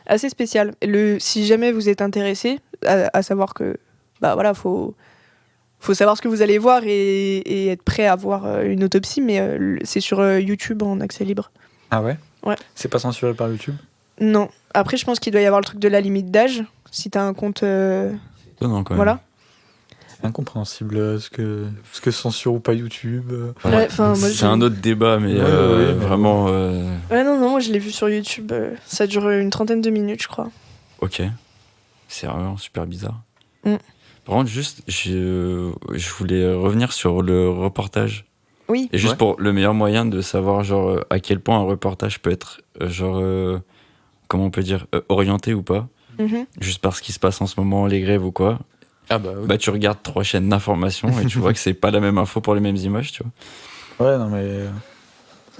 assez spécial. Si jamais vous êtes intéressé, à savoir que, faut savoir ce que vous allez voir et être prêt à voir une autopsie. Mais c'est sur YouTube en accès libre. Ah ouais? Ouais. C'est pas censuré par YouTube? Non. Après, je pense qu'il doit y avoir le truc de la limite d'âge, si t'as un compte... Non, quand même. Voilà. C'est incompréhensible ce que censure ou pas YouTube. Ouais, moi, c'est un autre débat, mais vraiment... Ouais, non, moi je l'ai vu sur YouTube. Ça dure une 30aine de minutes, je crois. Ok. C'est vraiment super bizarre. Par contre, juste, je voulais revenir sur le reportage. Oui. Et juste pour le meilleur moyen de savoir à quel point un reportage peut être comment on peut dire orienté ou pas, juste parce qu'il se passe en ce moment les grèves ou quoi. Ah bah, oui. Tu regardes 3 chaînes d'information et tu vois que c'est pas la même info pour les mêmes images, tu vois. Ouais, non mais...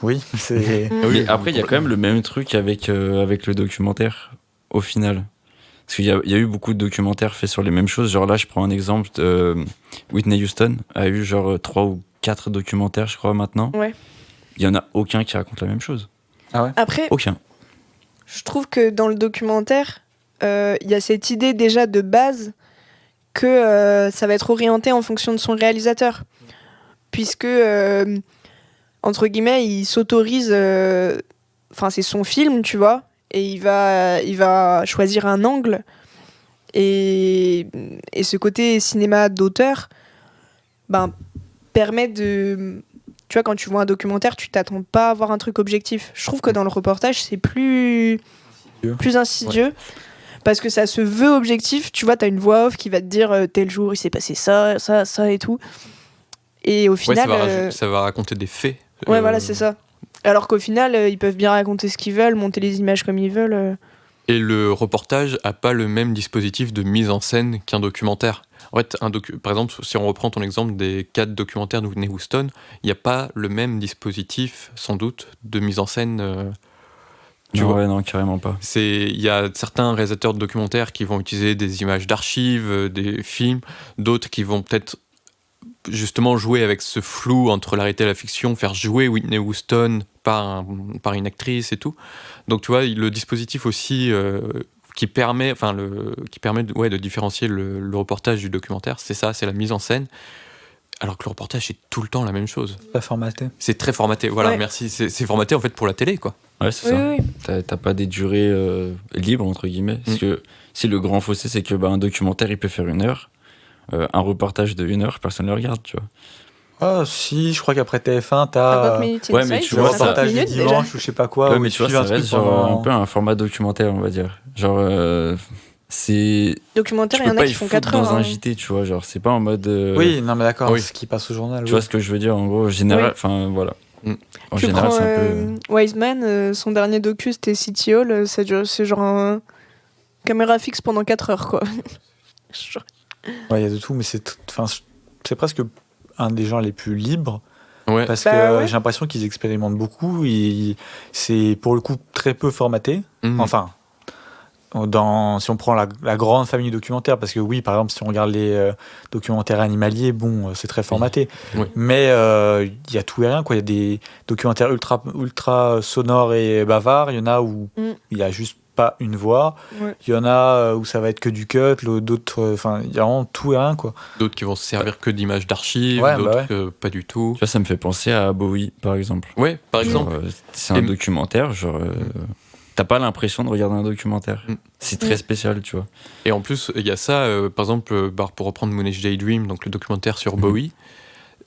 Oui, c'est... Mais après, il y a quand même le même truc avec le documentaire, au final. Parce qu'il y a eu beaucoup de documentaires faits sur les mêmes choses. Genre là, je prends un exemple, Whitney Houston a eu genre 3 ou 4 documentaires, je crois, maintenant. Ouais. Il y en a aucun qui raconte la même chose. Ah ouais. Après, Aucun. je trouve que dans le documentaire, il y a cette idée déjà de base que ça va être orienté en fonction de son réalisateur. Puisque, entre guillemets, il s'autorise... Enfin, c'est son film, tu vois, et il va choisir un angle. Et ce côté cinéma d'auteur permet de... Tu vois, quand tu vois un documentaire, tu t'attends pas à voir un truc objectif. Je trouve que dans le reportage, c'est plus insidieux. Ouais. Parce que ça se veut objectif. Tu vois, t'as une voix off qui va te dire tel jour, il s'est passé ça, ça, ça et tout. Et au final... ça va raconter des faits. Ouais, voilà, c'est ça. Alors qu'au final, ils peuvent bien raconter ce qu'ils veulent, monter les images comme ils veulent. Et le reportage a pas le même dispositif de mise en scène qu'un documentaire. En fait, par exemple, si on reprend ton exemple des 4 documentaires de Whitney Houston, il n'y a pas le même dispositif, sans doute, de mise en scène. Non, carrément pas. Il y a certains réalisateurs de documentaires qui vont utiliser des images d'archives, des films, d'autres qui vont peut-être justement jouer avec ce flou entre la réalité et la fiction, faire jouer Whitney Houston par une actrice et tout. Donc tu vois, le dispositif aussi qui permet de différencier le reportage du documentaire, c'est ça, c'est la mise en scène. Alors que le reportage, c'est tout le temps la même chose. Pas formaté. C'est très formaté, voilà, ouais. Merci. C'est formaté en fait pour la télé, quoi. Ouais, c'est ça. Oui. T'as pas des durées libres, entre guillemets. Parce que si le grand fossé, c'est que un documentaire, il peut faire 1 heure. Un reportage de 1 heure, personne ne le regarde, tu vois. Ah si, je crois qu'après TF1, t'as... Ouais, mais tu le vois, reportage du dimanche ou je sais pas quoi. Ouais, mais tu vois, ça reste genre un peu un format documentaire, on va dire. Genre, c'est... Documentaire, il y en a qui font 4 heures. Dans un JT, tu vois, genre, c'est pas en mode... Oui, non mais d'accord, oui. Ce qui passe au journal. Tu vois ce que je veux dire, en gros, général, enfin, voilà. En général, c'est un peu... Wiseman, son dernier docu, c'était City Hall, c'est genre un caméra fixe pendant 4 heures, quoi. Ouais, il y a de tout, mais c'est presque un des gens les plus libres. Ouais. Parce que j'ai l'impression qu'ils expérimentent beaucoup. C'est pour le coup très peu formaté. Enfin, si on prend la grande famille documentaire, parce que oui, par exemple, si on regarde les documentaires animaliers, bon, c'est très formaté. Oui. Mais il y a tout et rien, quoi. Il y a des documentaires ultra sonores et bavards. Il y en a où il y a juste pas une voix. Il y en a où ça va être que du cut, d'autres, enfin, il y a vraiment tout et rien, quoi. D'autres qui vont se servir que d'images d'archives, d'autres pas du tout. Tu vois, ça me fait penser à Bowie, par exemple. Ouais, par exemple. C'est un documentaire, genre... T'as pas l'impression de regarder un documentaire. C'est très spécial, tu vois. Et en plus, il y a ça, par exemple, pour reprendre Moonage Daydream, donc le documentaire sur Bowie,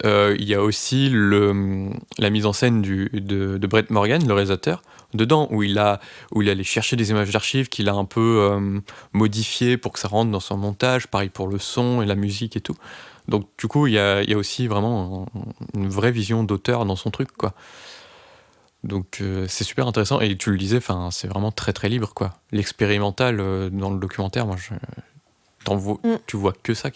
il y a aussi la mise en scène de Brett Morgen, le réalisateur, dedans, où il allait chercher des images d'archives qu'il a un peu modifiées pour que ça rentre dans son montage, pareil pour le son et la musique et tout. Donc du coup, il y a aussi vraiment une vraie vision d'auteur dans son truc, quoi. Donc c'est super intéressant, et tu le disais, c'est vraiment très très libre, quoi. L'expérimental dans le documentaire, moi tu vois que ça,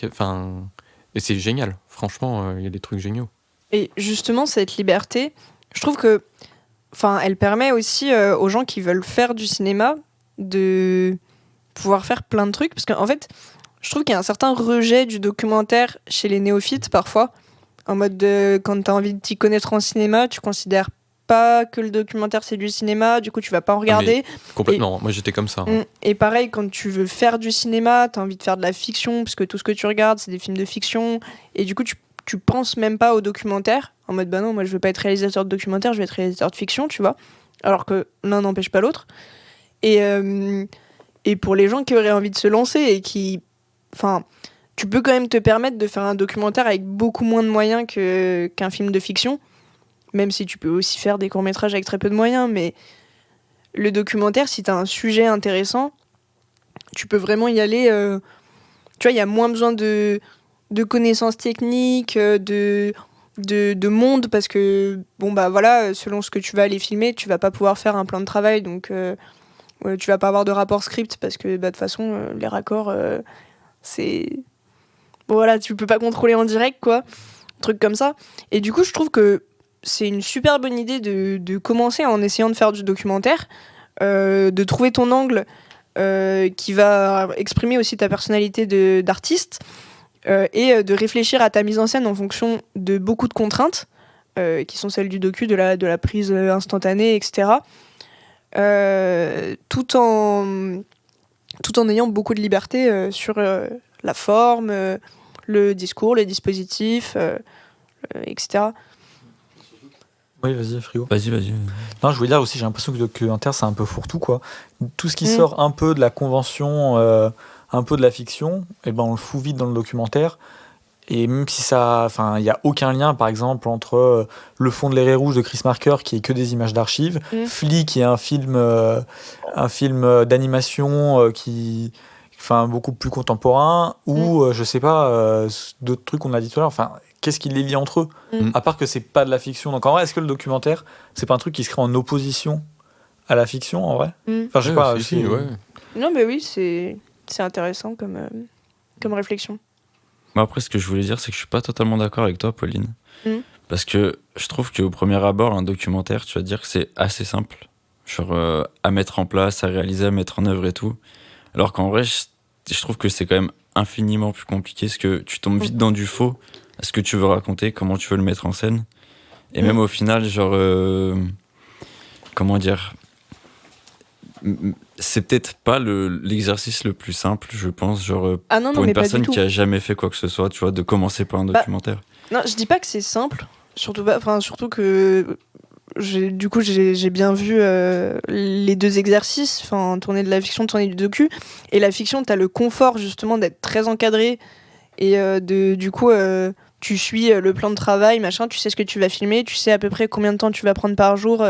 et c'est génial, franchement, il y a des trucs géniaux. Et justement, cette liberté, je trouve que elle permet aussi aux gens qui veulent faire du cinéma de pouvoir faire plein de trucs, parce qu'en fait, je trouve qu'il y a un certain rejet du documentaire chez les néophytes parfois, en mode quand t'as envie de t'y connaître en cinéma, tu considères pas que le documentaire c'est du cinéma, du coup tu vas pas en regarder. Complètement, moi j'étais comme ça. Et pareil, quand tu veux faire du cinéma, t'as envie de faire de la fiction, parce que tout ce que tu regardes c'est des films de fiction, et du coup tu penses même pas au documentaire, en mode non, moi je veux pas être réalisateur de documentaire, je veux être réalisateur de fiction, tu vois, alors que l'un n'empêche pas l'autre. Et pour les gens qui auraient envie de se lancer et qui... tu peux quand même te permettre de faire un documentaire avec beaucoup moins de moyens qu'un film de fiction, même si tu peux aussi faire des courts-métrages avec très peu de moyens, mais le documentaire, si t'as un sujet intéressant, tu peux vraiment y aller... tu vois, il y a moins besoin de connaissances techniques, de monde, parce que, selon ce que tu vas aller filmer, tu vas pas pouvoir faire un plan de travail, donc tu vas pas avoir de rapport script, parce que, de toute façon, les raccords, c'est... Bon, voilà, tu peux pas contrôler en direct, quoi. Un truc comme ça. Et du coup, je trouve que c'est une super bonne idée de commencer en essayant de faire du documentaire, de trouver ton angle qui va exprimer aussi ta personnalité d'artiste, et de réfléchir à ta mise en scène en fonction de beaucoup de contraintes, qui sont celles du docu, de la prise instantanée, etc. Tout en ayant beaucoup de liberté sur la forme, le discours, les dispositifs, etc. Oui, vas-y, Frigo. Vas-y. Non, je voulais dire aussi, j'ai l'impression que le documentaire, c'est un peu fourre-tout, quoi. Tout ce qui sort un peu de la convention, un peu de la fiction, et ben on le fout vite dans le documentaire. Et même si il n'y a aucun lien, par exemple, entre Le Fond de l'Éré Rouge de Chris Marker, qui est que des images d'archives, Flea, qui est un film d'animation beaucoup plus contemporain, ou je sais pas, d'autres trucs qu'on a dit tout à l'heure. Enfin, qu'est-ce qui les lie entre eux, à part que c'est pas de la fiction. Donc en vrai, est-ce que le documentaire, c'est pas un truc qui se crée en opposition à la fiction, en vrai? Enfin, je sais pas. Ouais. Non, mais oui, c'est intéressant comme réflexion. Mais après, ce que je voulais dire, c'est que je suis pas totalement d'accord avec toi, Pauline. Parce que je trouve qu'au premier abord, un documentaire, tu vas dire que c'est assez simple. Genre, à mettre en place, à réaliser, à mettre en œuvre et tout. Alors qu'en vrai, je trouve que c'est quand même infiniment plus compliqué, parce que tu tombes vite dans du faux, à ce que tu veux raconter, comment tu veux le mettre en scène. Et même au final, genre... comment dire... C'est peut-être pas l'exercice le plus simple, je pense, pour une personne qui a jamais fait quoi que ce soit, tu vois, de commencer par un documentaire. Non, je dis pas que c'est simple, surtout que j'ai bien vu les deux exercices, tourner de la fiction, tourner du docu. Et la fiction, t'as le confort justement d'être très encadré et tu suis le plan de travail, machin, tu sais ce que tu vas filmer, tu sais à peu près combien de temps tu vas prendre par jour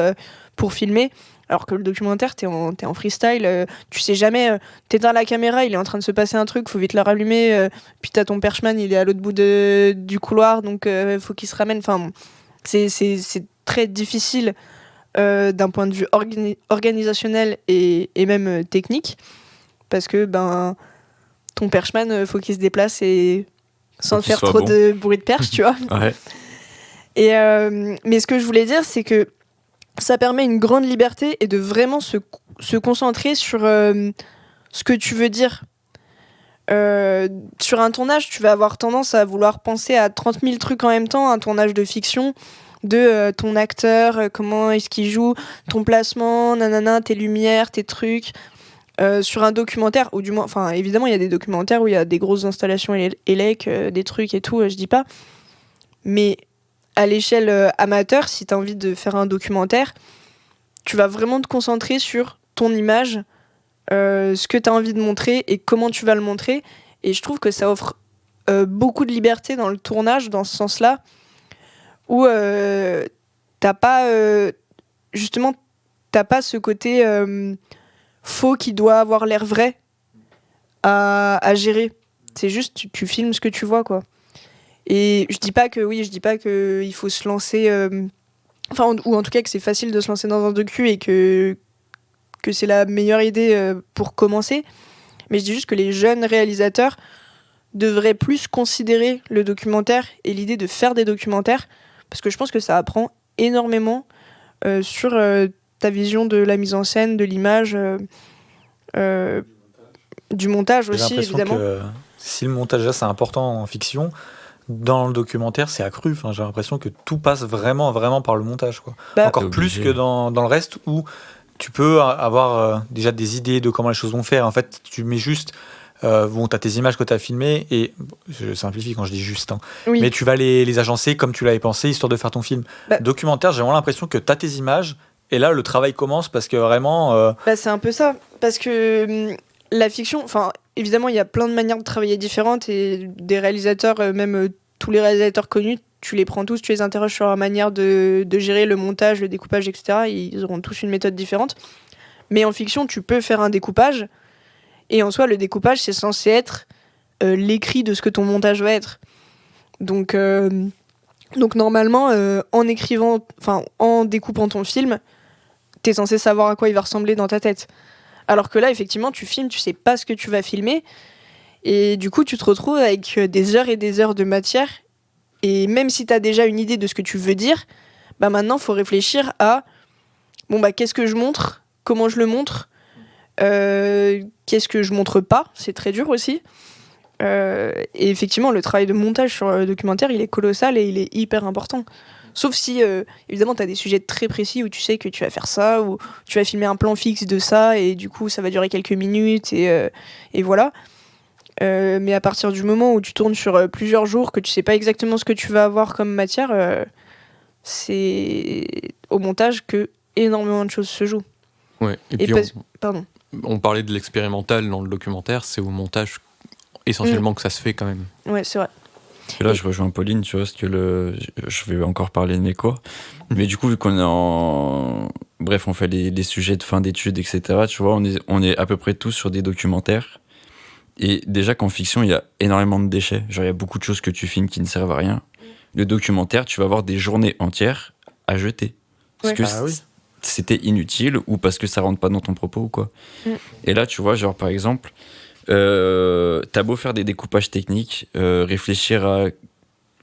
pour filmer. Alors que le documentaire, t'es en freestyle, tu sais jamais, t'éteins la caméra, il est en train de se passer un truc, faut vite la rallumer, puis t'as ton perchman, il est à l'autre bout du couloir, donc faut qu'il se ramène. Enfin, c'est très difficile d'un point de vue organisationnel et même technique, parce que ton perchman, faut qu'il se déplace et sans faire trop de bruit de perche, tu vois. Ouais. Mais ce que je voulais dire, c'est que ça permet une grande liberté et de vraiment se concentrer sur ce que tu veux dire. Sur un tournage, tu vas avoir tendance à vouloir penser à 30 000 trucs en même temps, un tournage de fiction, de ton acteur, comment est-ce qu'il joue, ton placement, nanana, tes lumières, tes trucs. Sur un documentaire, ou du moins, évidemment, il y a des documentaires où il y a des grosses installations élec, des trucs et tout, je dis pas. Mais à l'échelle amateur, si tu as envie de faire un documentaire, tu vas vraiment te concentrer sur ton image, ce que tu as envie de montrer et comment tu vas le montrer. Et je trouve que ça offre beaucoup de liberté dans le tournage, dans ce sens-là, où t'as pas ce côté faux qui doit avoir l'air vrai à gérer. C'est juste, tu filmes ce que tu vois, quoi. Et je dis pas que il faut se lancer, ou en tout cas que c'est facile de se lancer dans un docu et que c'est la meilleure idée pour commencer. Mais je dis juste que les jeunes réalisateurs devraient plus considérer le documentaire et l'idée de faire des documentaires, parce que je pense que ça apprend énormément sur ta vision de la mise en scène, de l'image, du montage aussi, évidemment. Que si le montage là c'est important en fiction, dans le documentaire c'est accru. Enfin, j'ai l'impression que tout passe vraiment par le montage, quoi. Encore plus que dans le reste où tu peux avoir déjà des idées de comment les choses vont faire. En fait, tu mets juste t'as tes images que t'as filmées et je simplifie quand je dis juste, oui. Mais tu vas les agencer comme tu l'avais pensé, histoire de faire ton film. Documentaire, j'ai vraiment l'impression que t'as tes images et là le travail commence, parce que vraiment c'est un peu ça, parce que la fiction, évidemment il y a plein de manières de travailler différentes, et des réalisateurs, même tous les réalisateurs connus, tu les prends tous, tu les interroges sur leur manière de gérer le montage, le découpage, etc. Ils auront tous une méthode différente. Mais en fiction, tu peux faire un découpage, et en soi, le découpage, c'est censé être l'écrit de ce que ton montage va être. Donc normalement, en découpant ton film, t'es censé savoir à quoi il va ressembler dans ta tête. Alors que là, effectivement, tu filmes, tu sais pas ce que tu vas filmer, et du coup, tu te retrouves avec des heures et des heures de matière, et même si t'as déjà une idée de ce que tu veux dire, bah maintenant faut réfléchir à bon bah qu'est-ce que je montre, comment je le montre, qu'est-ce que je montre pas, c'est très dur aussi. Et effectivement, le travail de montage sur le documentaire, il est colossal et il est hyper important. Sauf si, évidemment, tu as des sujets très précis où tu sais que tu vas faire ça, ou tu vas filmer un plan fixe de ça, et du coup, ça va durer quelques minutes, et voilà. Mais à partir du moment où tu tournes sur plusieurs jours, que tu sais pas exactement ce que tu vas avoir comme matière, c'est au montage que énormément de choses se jouent. Ouais. Et puis pardon. On parlait de l'expérimental dans le documentaire, c'est au montage essentiellement que ça se fait quand même. Ouais, c'est vrai. Et là, je rejoins Pauline, tu vois, parce que je vais encore parler de mes cours. Mais du coup, vu qu'on est Bref, on fait les sujets de fin d'études, etc., tu vois, on est à peu près tous sur des documentaires. Et déjà qu'en fiction, il y a énormément de déchets. Genre, il y a beaucoup de choses que tu filmes qui ne servent à rien. Le documentaire, tu vas avoir des journées entières à jeter. Parce que c'était inutile ou parce que ça rentre pas dans ton propos ou quoi. Et là, tu vois, genre, par exemple... t'as beau faire des découpages techniques, réfléchir à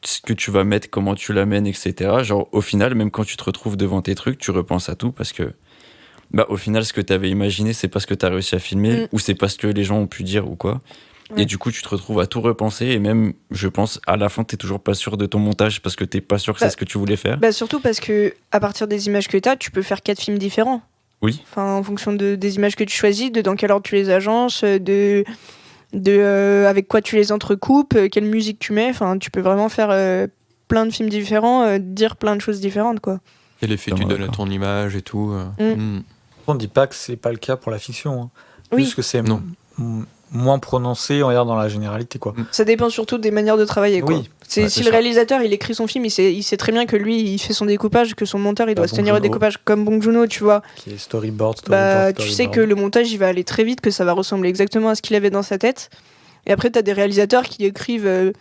ce que tu vas mettre, comment tu l'amènes, etc. Genre, au final, même quand tu te retrouves devant tes trucs, tu repenses à tout parce que, bah, au final, ce que t'avais imaginé, c'est pas ce que t'as réussi à filmer ou c'est pas ce que les gens ont pu dire ou quoi. Ouais. Et du coup, tu te retrouves à tout repenser et même, je pense, à la fin, t'es toujours pas sûr de ton montage parce que t'es pas sûr que c'est ce que tu voulais faire. Bah, surtout parce que, à partir des images que t'as, tu peux faire 4 films différents. Oui. Enfin, en fonction des images que tu choisis, de dans quel ordre tu les agences, avec quoi tu les entrecoupes, quelle musique tu mets. Enfin, tu peux vraiment faire plein de films différents, dire plein de choses différentes, quoi. Et l'effet que tu donnes à ton image et tout. On dit pas que c'est pas le cas pour la fiction. Hein. Oui. Juste que c'est moins prononcé, on regarde dans la généralité, quoi. Ça dépend surtout des manières de travailler, quoi. Oui. Si le réalisateur il écrit son film, il sait très bien que lui il fait son découpage, que son monteur il doit se tenir au découpage comme Bong Joon-ho, tu vois. Qui est storyboard. Tu sais que le montage il va aller très vite, que ça va ressembler exactement à ce qu'il avait dans sa tête. Et après t'as des réalisateurs qui écrivent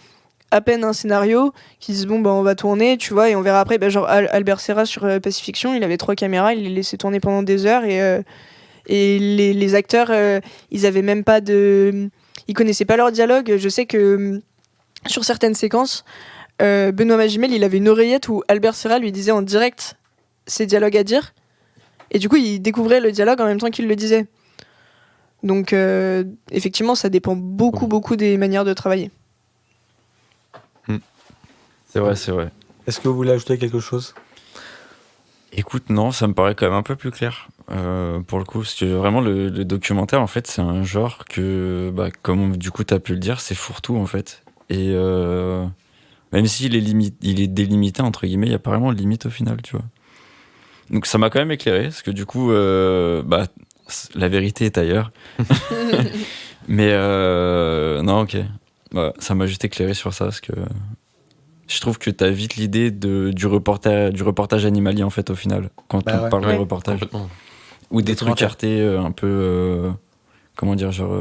à peine un scénario, qui disent bon bah on va tourner, tu vois, et on verra après. Genre Albert Serra sur Pacifiction, il avait 3 caméras, il les laissait tourner pendant des heures et les acteurs ils avaient même pas ils connaissaient pas leur dialogue. Je sais que sur certaines séquences, Benoît Magimel, il avait une oreillette où Albert Serra lui disait en direct ses dialogues à dire. Et du coup, il découvrait le dialogue en même temps qu'il le disait. Donc, effectivement, ça dépend beaucoup des manières de travailler. C'est vrai, c'est vrai. Est-ce que vous voulez ajouter quelque chose ? Écoute, non, ça me paraît quand même un peu plus clair. Pour le coup, parce que vraiment le documentaire, en fait, c'est un genre que, bah, comme du coup t'as pu le dire, c'est fourre-tout en fait. Et même s'il est délimité entre guillemets, il y a pas vraiment de limite au final, tu vois. Donc ça m'a quand même éclairé, parce que du coup, bah, la vérité est ailleurs. Mais non, ok, bah, ça m'a juste éclairé sur ça, parce que je trouve que t'as vite l'idée du reportage animalier en fait au final, quand on parle de reportage. Ou des trucs artés un peu, comment dire, genre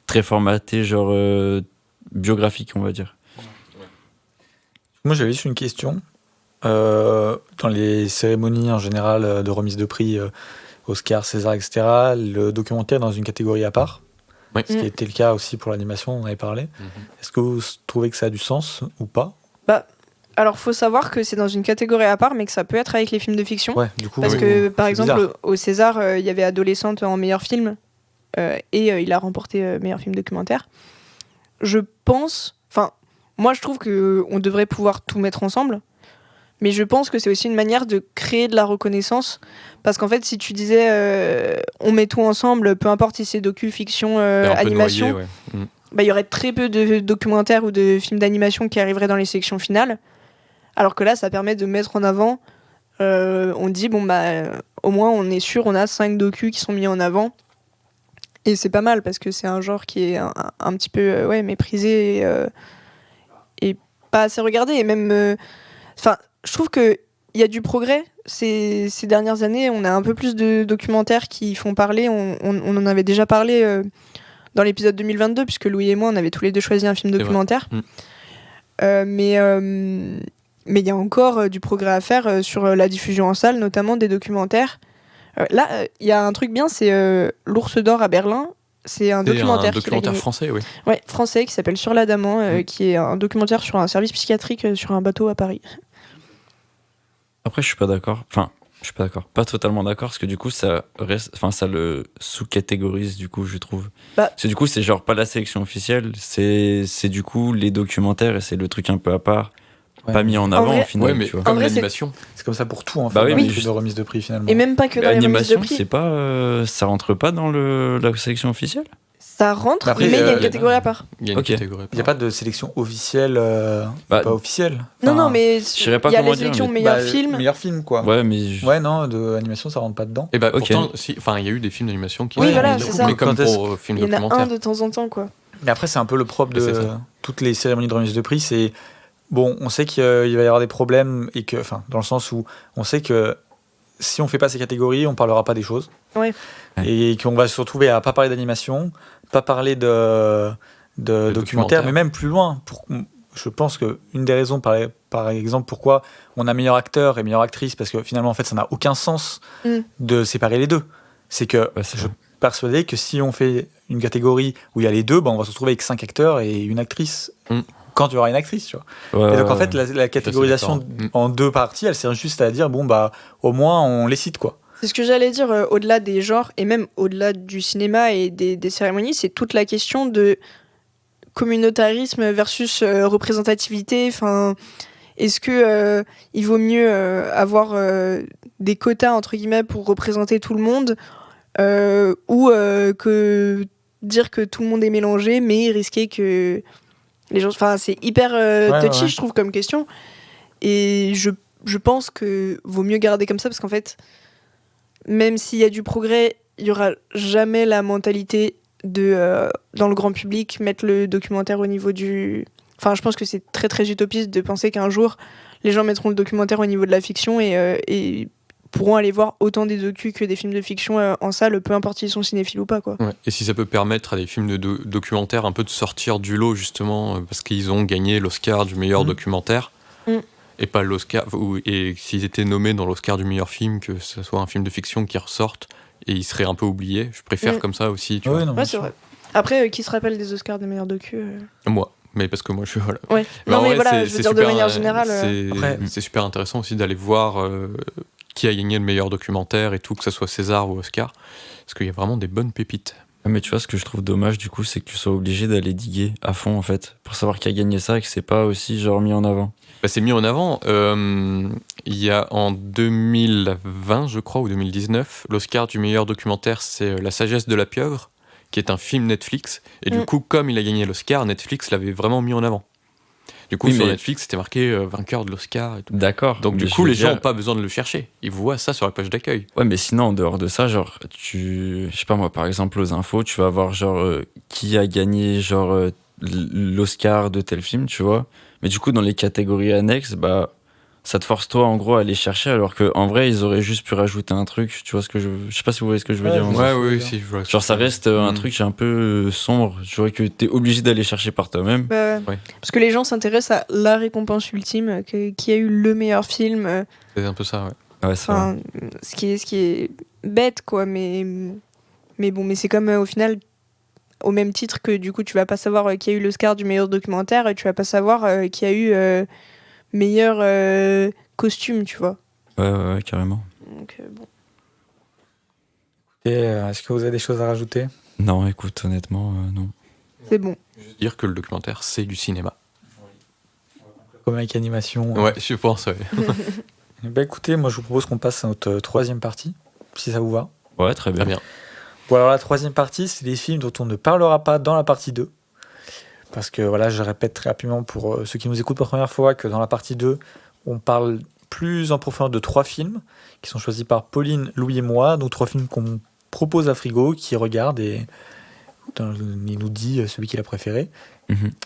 très formatés, genre biographique, on va dire. Moi j'avais juste une question. Dans les cérémonies en général de remise de prix, Oscar, César, etc., le documentaire est dans une catégorie à part. Oui. Ce qui était le cas aussi pour l'animation, on en avait parlé. Est-ce que vous trouvez que ça a du sens ou pas ? Alors, faut savoir que c'est dans une catégorie à part, mais que ça peut être avec les films de fiction. Ouais, du coup, parce que, par exemple, au César, il y avait Adolescente en meilleur film, et il a remporté meilleur film documentaire. Je pense... Enfin, moi, je trouve qu'on devrait pouvoir tout mettre ensemble, mais je pense que c'est aussi une manière de créer de la reconnaissance, parce qu'en fait, si tu disais on met tout ensemble, peu importe si c'est docu, fiction, animation... Noyé, ouais. Bah, y aurait très peu de documentaires ou de films d'animation qui arriveraient dans les sections finales. Alors que là, ça permet de mettre en avant. On dit, bon, bah, au moins, on est sûr, on a 5 docus qui sont mis en avant. Et c'est pas mal parce que c'est un genre qui est un petit peu méprisé et pas assez regardé. Et même. Je trouve qu'il y a du progrès. Ces dernières années, on a un peu plus de documentaires qui font parler. On en avait déjà parlé. Dans l'épisode 2022, puisque Louis et moi, on avait tous les deux choisi un film documentaire. Mais il y a encore du progrès à faire sur la diffusion en salle, notamment des documentaires. Là, il y a un truc bien, c'est L'Ours d'Or à Berlin. C'est un documentaire. Un documentaire français, oui. Ouais, français, qui s'appelle Sur l'Adamant, qui est un documentaire sur un service psychiatrique sur un bateau à Paris. Après, je suis pas d'accord. Enfin, je suis pas d'accord. Pas totalement d'accord, parce que du coup, ça le sous-catégorise, du coup, je trouve. Parce que du coup, c'est genre pas la sélection officielle, c'est du coup les documentaires et c'est le truc un peu à part. Pas mis en avant au final. Ouais, mais tu vois. comme l'animation. C'est comme ça pour tout en fait. Oui, mais de remise de prix finalement. Et même pas que dans les remises de prix. C'est pas, ça rentre pas dans la sélection officielle. Ça rentre, après, mais il y a une catégorie à part. Il y a une catégorie à part. Il n'y a pas de sélection officielle, pas officielle. Non, mais je sais pas il y a comment les sélections meilleurs films. Meilleur film, quoi. Ouais, mais ouais, non, de animation, ça rentre pas dedans. Et pourtant, il y a eu des films d'animation qui. Oui, voilà, c'est ça. Mais comme pour films documentaires. Il y en a un de temps en temps, quoi. Mais après, c'est un peu le propre de toutes les cérémonies de remise de prix. C'est bon, on sait qu'il va y avoir des problèmes et que, enfin, dans le sens où on sait que si on fait pas ces catégories, on parlera pas des choses. Ouais. Et qu'on va se retrouver à pas parler d'animation, pas parler de documentaire, mais même plus loin. Je pense qu'une des raisons, par exemple, pourquoi on a meilleur acteur et meilleure actrice, parce que finalement, en fait, ça n'a aucun sens de séparer les deux. C'est que je suis persuadé que si on fait une catégorie où il y a les deux, on va se retrouver avec 5 acteurs et une actrice. Quand tu auras une actrice, tu vois. Et donc, en fait, la catégorisation en 2 parties, elle sert juste à dire, au moins, on les cite, quoi. C'est ce que j'allais dire, au-delà des genres, et même au-delà du cinéma et des cérémonies, c'est toute la question de communautarisme versus représentativité. Enfin, est-ce que il vaut mieux avoir des quotas, entre guillemets, pour représenter tout le monde, ou que dire que tout le monde est mélangé, mais risquer que les gens... Enfin, c'est hyper touchy, je trouve, comme question. Et je pense que vaut mieux garder comme ça, parce qu'en fait, même s'il y a du progrès, il n'y aura jamais la mentalité de, dans le grand public, mettre le documentaire au niveau du... Enfin, je pense que c'est très très utopiste de penser qu'un jour, les gens mettront le documentaire au niveau de la fiction et pourront aller voir autant des docus que des films de fiction en salle, peu importe s'ils sont cinéphiles ou pas, quoi. Ouais. Et si ça peut permettre à des films de documentaires un peu de sortir du lot, justement, parce qu'ils ont gagné l'Oscar du meilleur documentaire, et pas l'Oscar, et s'ils étaient nommés dans l'Oscar du meilleur film, que ce soit un film de fiction qui ressorte, et ils seraient un peu oubliés. Je préfère comme ça aussi, tu vois. Non, c'est vrai. Après, qui se rappelle des Oscars des meilleurs docus Moi. Mais parce que moi je suis voilà. Ouais. Non mais voilà, je veux dire de manière générale. C'est super intéressant aussi d'aller voir qui a gagné le meilleur documentaire et tout, que ce soit César ou Oscar, parce qu'il y a vraiment des bonnes pépites. Mais tu vois, ce que je trouve dommage du coup, c'est que tu sois obligé d'aller diguer à fond en fait, pour savoir qui a gagné ça et que c'est pas aussi genre mis en avant. C'est mis en avant. Il y a en 2020, je crois, ou 2019, l'Oscar du meilleur documentaire, c'est La sagesse de la pieuvre, qui est un film Netflix. Et du coup, comme il a gagné l'Oscar, Netflix l'avait vraiment mis en avant. Du coup, sur Netflix, c'était marqué vainqueur de l'Oscar et tout. D'accord. Donc du coup, les gens n'ont pas besoin de le chercher. Ils voient ça sur la page d'accueil. Ouais, mais sinon, en dehors de ça, genre, je sais pas moi, par exemple, aux infos, tu vas voir genre qui a gagné genre l'Oscar de tel film, tu vois. Mais du coup, dans les catégories annexes, ça te force toi en gros à aller chercher, alors qu'en vrai ils auraient juste pu rajouter un truc, tu vois ce que je sais pas si vous voyez ce que je veux dire. Oui, si je vois. Genre ça reste un truc un peu sombre, tu vois, que t'es obligé d'aller chercher par toi-même. Parce que les gens s'intéressent à la récompense ultime, qui a eu le meilleur film. C'est un peu ça, ouais. Ouais, c'est vrai. Ce qui est bête, quoi, mais bon, mais c'est comme au final, au même titre que du coup tu vas pas savoir qui a eu l'Oscar du meilleur documentaire et tu vas pas savoir qui a eu meilleur costume, tu vois. Ouais, carrément. Donc, bon. Et est-ce que vous avez des choses à rajouter ? Non, écoute, honnêtement, non. C'est bon. Juste dire que le documentaire, c'est du cinéma. Comme avec animation. Ouais, je pense, ouais. Écoutez, moi je vous propose qu'on passe à notre troisième partie, si ça vous va. Ouais, très bien. Bon, alors la troisième partie, c'est des films dont on ne parlera pas dans la partie 2. Parce que voilà, je répète très rapidement pour ceux qui nous écoutent pour la première fois que dans la partie 2, on parle plus en profondeur de 3 films qui sont choisis par Pauline, Louis et moi, donc 3 films qu'on propose à Frigo, qui regarde et il nous dit celui qu'il a préféré.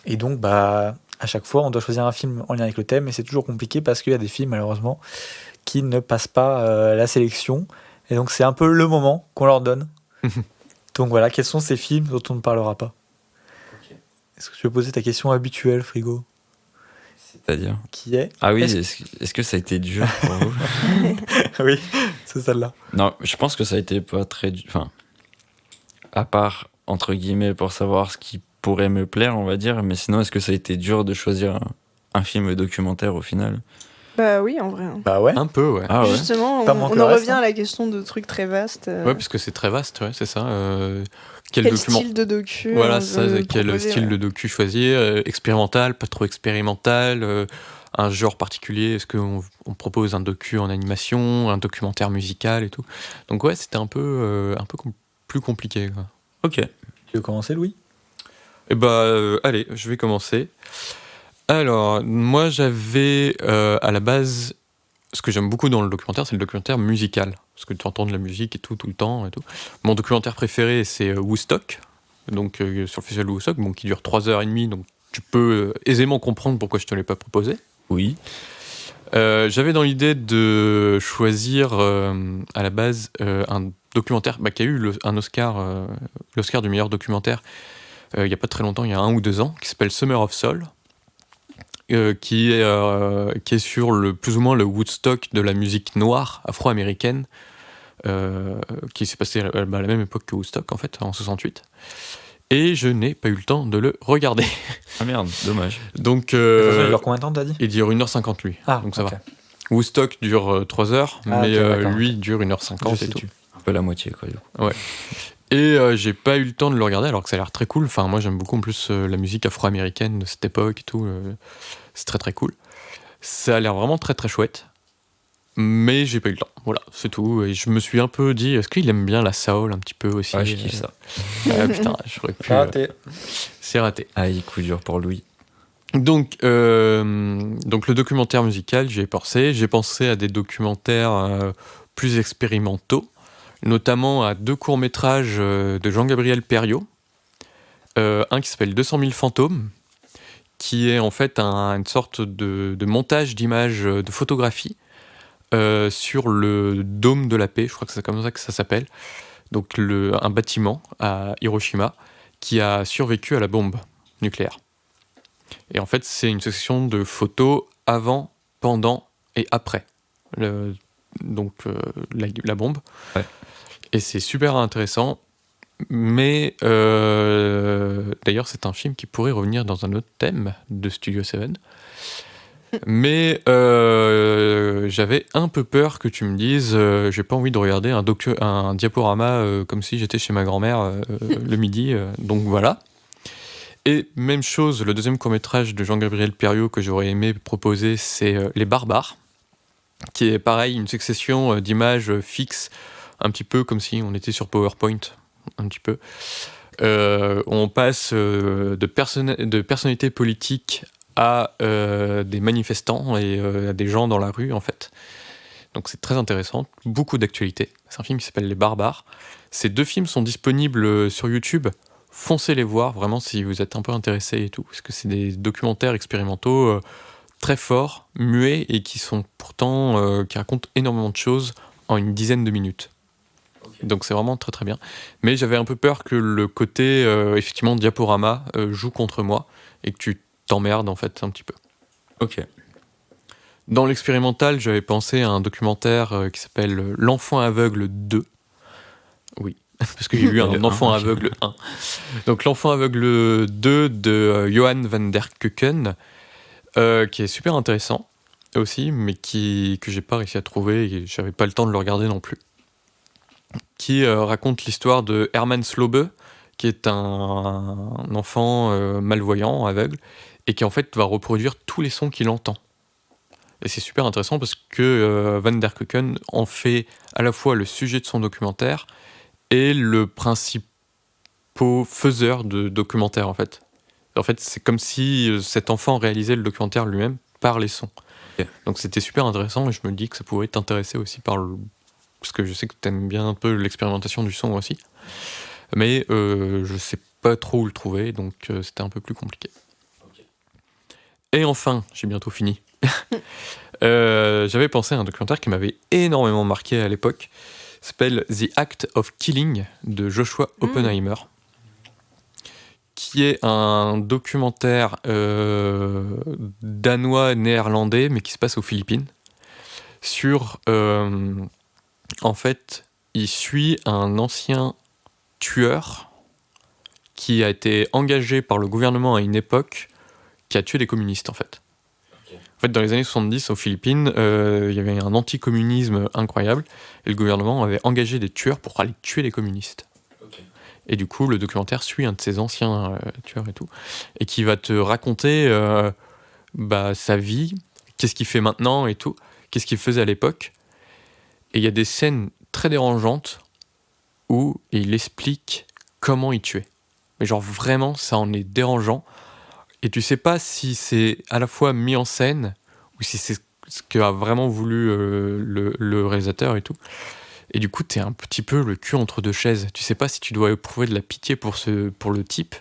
Et donc, à chaque fois, on doit choisir un film en lien avec le thème, et c'est toujours compliqué parce qu'il y a des films, malheureusement, qui ne passent pas la sélection. Et donc, c'est un peu le moment qu'on leur donne. Donc voilà, quels sont ces films dont on ne parlera pas ? Est-ce que tu veux poser ta question habituelle, Frigo ? C'est-à-dire ? Qui est ? Ah oui, est-ce que ça a été dur pour vous ? Oui, c'est celle-là. Non, je pense que ça a été pas très dur. Enfin, à part, entre guillemets, pour savoir ce qui pourrait me plaire, on va dire. Mais sinon, est-ce que ça a été dur de choisir un film documentaire au final ? Bah oui, en vrai. Bah ouais. Un peu, ouais. Ah ouais. Justement, Pas on moins en que le reste, revient à la question de trucs très vastes. Ouais, parce que c'est très vaste, ouais, c'est ça. Quel Quel document style de docu Voilà, on ça, veut quel proposer, style ouais. de docu choisir, expérimental, pas trop expérimental, un genre particulier, est-ce qu'on propose un docu en animation, un documentaire musical et tout. Donc ouais, c'était un peu plus compliqué, quoi. Ok. Tu veux commencer, Louis? Et allez, je vais commencer. Alors, moi j'avais à la base, ce que j'aime beaucoup dans le documentaire, c'est le documentaire musical. Parce que tu entends de la musique et tout le temps et tout. Mon documentaire préféré, c'est Woodstock, donc sur le festival de Woodstock, qui dure 3h30, donc tu peux aisément comprendre pourquoi je te l'ai pas proposé. Oui. J'avais dans l'idée de choisir à la base un documentaire qui a eu un Oscar, l'Oscar du meilleur documentaire, il n'y a pas très longtemps, il y a 1 ou 2 ans, qui s'appelle Summer of Soul, qui est sur plus ou moins le Woodstock de la musique noire afro-américaine, qui s'est passé à la même époque que Woodstock, en fait, en 68. Et je n'ai pas eu le temps de le regarder. Ah merde, dommage. Donc, Il dure combien de temps, t'as dit? il dure 1h50 lui, donc ça ok. va. Woodstock dure 3 heures, mais ok, d'accord, lui dure 1h50 et tout. Un peu la moitié, quoi. Du coup. Et j'ai pas eu le temps de le regarder alors que ça a l'air très cool. Enfin, moi j'aime beaucoup en plus la musique afro-américaine de cette époque et tout. C'est très très cool. Ça a l'air vraiment très très chouette. Mais j'ai pas eu le temps. Voilà, c'est tout. Et je me suis un peu dit, est-ce qu'il aime bien la soul un petit peu aussi? Ouais, je kiffe ça. Ah putain, j'aurais pu. Raté. C'est raté. Aïe, coup dur pour Louis. Donc le documentaire musical, j'y ai pensé. J'ai pensé à des documentaires plus expérimentaux, notamment à 2 courts-métrages de Jean-Gabriel Perriot. Un qui s'appelle 200 000 fantômes, qui est en fait une sorte de montage d'images de photographie sur le dôme de la paix, je crois que c'est comme ça que ça s'appelle. Donc un bâtiment à Hiroshima qui a survécu à la bombe nucléaire. Et en fait, c'est une succession de photos avant, pendant et après la bombe. Ouais. Et c'est super intéressant. Mais d'ailleurs, c'est un film qui pourrait revenir dans un autre thème de Studio 7. Mais j'avais un peu peur que tu me dises j'ai pas envie de regarder un diaporama comme si j'étais chez ma grand-mère le midi. Donc voilà. Et même chose, le deuxième court-métrage de Jean-Gabriel Perriot que j'aurais aimé proposer, c'est Les Barbares, qui est pareil, une succession d'images fixes, un petit peu comme si on était sur PowerPoint, un petit peu. On passe de personnalités politiques à des manifestants et à des gens dans la rue, en fait. Donc c'est très intéressant, beaucoup d'actualité. C'est un film qui s'appelle Les Barbares. Ces 2 films sont disponibles sur YouTube. Foncez les voir, vraiment, si vous êtes un peu intéressé et tout. Parce que c'est des documentaires expérimentaux très forts, muets, et qui sont pourtant... qui racontent énormément de choses en une dizaine de minutes. Donc c'est vraiment très très bien. Mais j'avais un peu peur que le côté, effectivement, diaporama joue contre moi, et que tu t'emmerdes, en fait, un petit peu. Ok. Dans l'expérimental, j'avais pensé à un documentaire qui s'appelle L'Enfant aveugle 2. Oui. Parce qu'il y a eu un enfant aveugle 1. Donc l'enfant aveugle 2 de Johan van der Keuken, qui est super intéressant aussi, mais que j'ai pas réussi à trouver et j'avais pas le temps de le regarder non plus. Qui raconte l'histoire de Herman Slobe, qui est un enfant malvoyant, aveugle, et qui en fait va reproduire tous les sons qu'il entend. Et c'est super intéressant parce que Van der Keuken en fait à la fois le sujet de son documentaire et le principal faiseur de documentaire, en fait. En fait, c'est comme si cet enfant réalisait le documentaire lui-même par les sons. Okay. Donc c'était super intéressant et je me dis que ça pourrait t'intéresser aussi parce que je sais que t'aimes bien un peu l'expérimentation du son aussi. Mais je sais pas trop où le trouver, donc c'était un peu plus compliqué. Okay. Et enfin, j'ai bientôt fini. J'avais pensé à un documentaire qui m'avait énormément marqué à l'époque. S'appelle The Act of Killing de Joshua Oppenheimer, qui est un documentaire danois-néerlandais, mais qui se passe aux Philippines, sur... en fait, il suit un ancien tueur qui a été engagé par le gouvernement à une époque qui a tué des communistes, en fait. Okay. En fait, dans les années 70, aux Philippines, il y avait un anticommunisme incroyable et le gouvernement avait engagé des tueurs pour aller tuer les communistes. Okay. Et du coup, le documentaire suit un de ces anciens tueurs et tout, et qui va te raconter sa vie, qu'est-ce qu'il fait maintenant et tout, qu'est-ce qu'il faisait à l'époque. Et il y a des scènes très dérangeantes où il explique comment il tuait. Mais genre vraiment, ça en est dérangeant. Et tu sais pas si c'est à la fois mis en scène ou si c'est ce qu'a vraiment voulu le réalisateur et tout. Et du coup, t'es un petit peu le cul entre deux chaises. Tu sais pas si tu dois éprouver de la pitié pour le type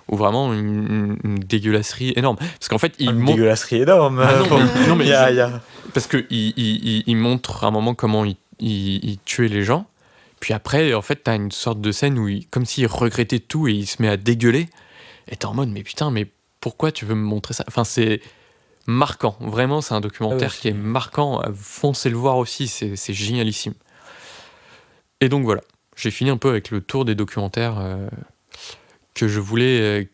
ou vraiment une dégueulasserie énorme. Parce qu'en fait, une dégueulasserie énorme. Ah non, mais parce que il montre à un moment comment il tuait les gens. Puis après, en fait, t'as une sorte de scène où comme s'il regrettait tout et il se met à dégueuler. Et t'es en mode, mais putain, mais pourquoi tu veux me montrer ça ? Enfin, c'est marquant. Vraiment, c'est un documentaire qui est marquant. Foncez le voir aussi, c'est génialissime. Et donc voilà, j'ai fini un peu avec le tour des documentaires que je voulais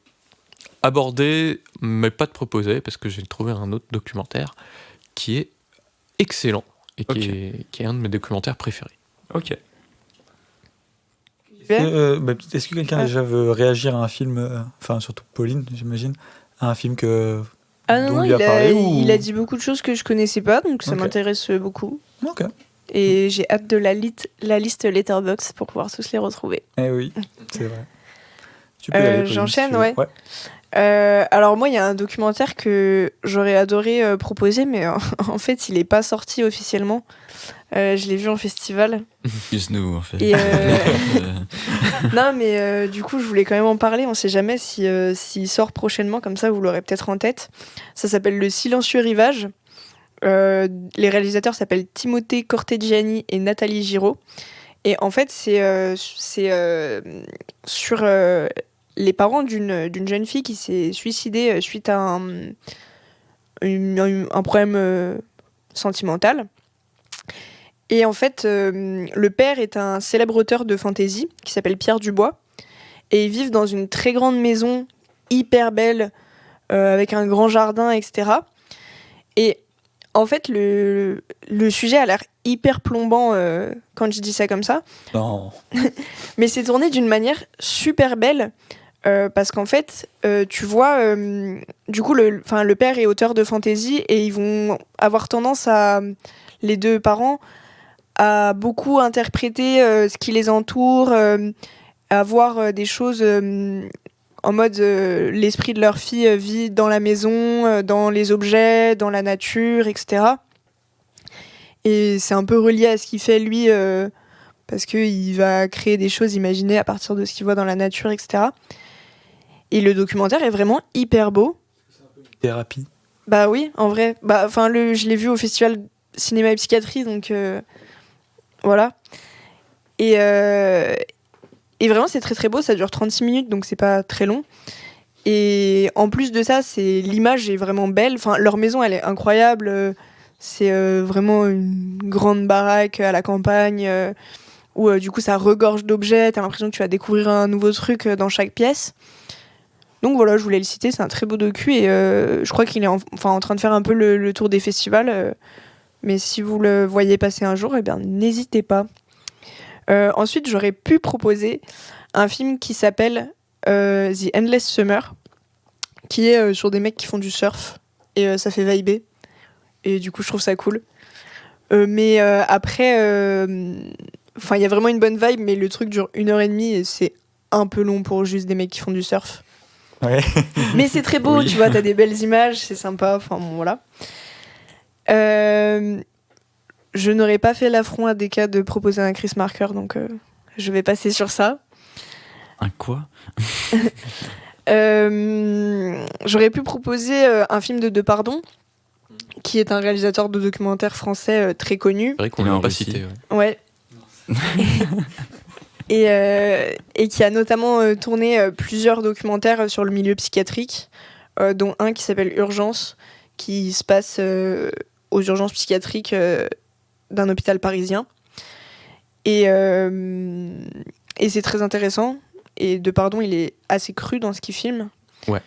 aborder, mais pas te proposer, parce que j'ai trouvé un autre documentaire qui est excellent et qui est un de mes documentaires préférés. Ok. Est-ce que quelqu'un déjà veut réagir à un film, enfin surtout Pauline, j'imagine, à un film que non, il a dit beaucoup de choses que je connaissais pas, donc ça m'intéresse beaucoup. Ok. Et j'ai hâte de la liste Letterboxd pour pouvoir tous les retrouver. Eh oui, c'est vrai. Tu peux aller, j'enchaîne, si ouais. Alors moi, il y a un documentaire que j'aurais adoré proposer, mais en fait, il n'est pas sorti officiellement. Je l'ai vu en festival. Juste nous, en fait. Et non, mais du coup, je voulais quand même en parler. On ne sait jamais s'il sort prochainement, comme ça, vous l'aurez peut-être en tête. Ça s'appelle Le Silencieux Rivage. Les réalisateurs s'appellent Timothée Corteggiani et Nathalie Giraud. Et en fait, c'est sur les parents d'une jeune fille qui s'est suicidée suite à un problème sentimental. Et en fait, le père est un célèbre auteur de fantasy qui s'appelle Pierre Dubois. Et ils vivent dans une très grande maison, hyper belle, avec un grand jardin, etc. Et en fait, le sujet a l'air hyper plombant quand je dis ça comme ça. Non. Mais c'est tourné d'une manière super belle. Parce qu'en fait, tu vois, du coup, le père est auteur de fantasy et ils vont avoir tendance les deux parents, à beaucoup interpréter ce qui les entoure, à voir des choses en mode l'esprit de leur fille vit dans la maison, dans les objets, dans la nature, etc. Et c'est un peu relié à ce qu'il fait lui, parce qu'il va créer des choses imaginées à partir de ce qu'il voit dans la nature, etc. Et le documentaire est vraiment hyper beau. C'est un peu une thérapie. Bah oui, en vrai. Je l'ai vu au festival cinéma et psychiatrie, donc voilà. Et vraiment, c'est très très beau. Ça dure 36 minutes, donc c'est pas très long. Et en plus de ça, l'image est vraiment belle. Enfin, leur maison, elle est incroyable. C'est vraiment une grande baraque à la campagne où du coup, ça regorge d'objets. T'as l'impression que tu vas découvrir un nouveau truc dans chaque pièce. Donc voilà, je voulais le citer, c'est un très beau docu et je crois qu'il est en train de faire un peu le tour des festivals. Mais si vous le voyez passer un jour, eh bien, n'hésitez pas. Ensuite, j'aurais pu proposer un film qui s'appelle The Endless Summer, qui est sur des mecs qui font du surf et ça fait vibrer. Et du coup, je trouve ça cool. Mais après, il y a vraiment une bonne vibe, mais le truc dure 1h30 et c'est un peu long pour juste des mecs qui font du surf. Ouais. Mais c'est très beau, tu vois, t'as des belles images, c'est sympa, enfin bon, voilà. Je n'aurais pas fait l'affront à Deka de proposer un Chris Marker, donc je vais passer sur ça. Un quoi? J'aurais pu proposer un film de Depardon, qui est un réalisateur de documentaires français très connu. C'est vrai qu'on l'a pas cité. Ouais. Et qui a notamment tourné plusieurs documentaires sur le milieu psychiatrique, dont un qui s'appelle Urgence, qui se passe aux urgences psychiatriques d'un hôpital parisien. Et c'est très intéressant. Et Depardon, il est assez cru dans ce qu'il filme. Ouais.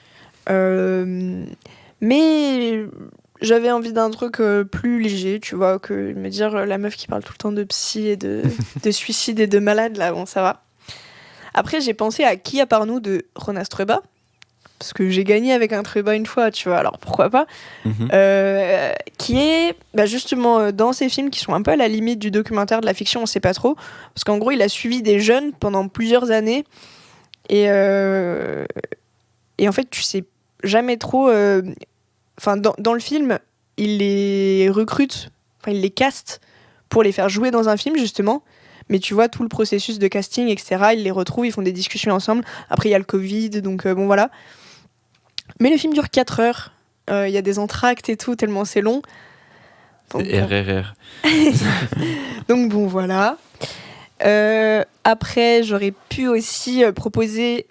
Mais j'avais envie d'un truc plus léger, tu vois, que me dire la meuf qui parle tout le temps de psy et de suicide et de malade, là, bon, ça va. Après, j'ai pensé à Qui à part nous de Jonas Trueba, parce que j'ai gagné avec un Trueba une fois, tu vois, alors pourquoi pas. Qui est justement dans ces films qui sont un peu à la limite du documentaire, de la fiction, on sait pas trop, parce qu'en gros, il a suivi des jeunes pendant plusieurs années, et en fait, tu sais jamais trop... dans le film, il les recrute, il les caste pour les faire jouer dans un film, justement. Mais tu vois, tout le processus de casting, etc., ils les retrouvent, ils font des discussions ensemble. Après, il y a le Covid, donc bon, voilà. Mais le film dure 4 heures. Il y a des entr'actes et tout, tellement c'est long. Donc, RRR. Donc bon, voilà. Après, j'aurais pu aussi proposer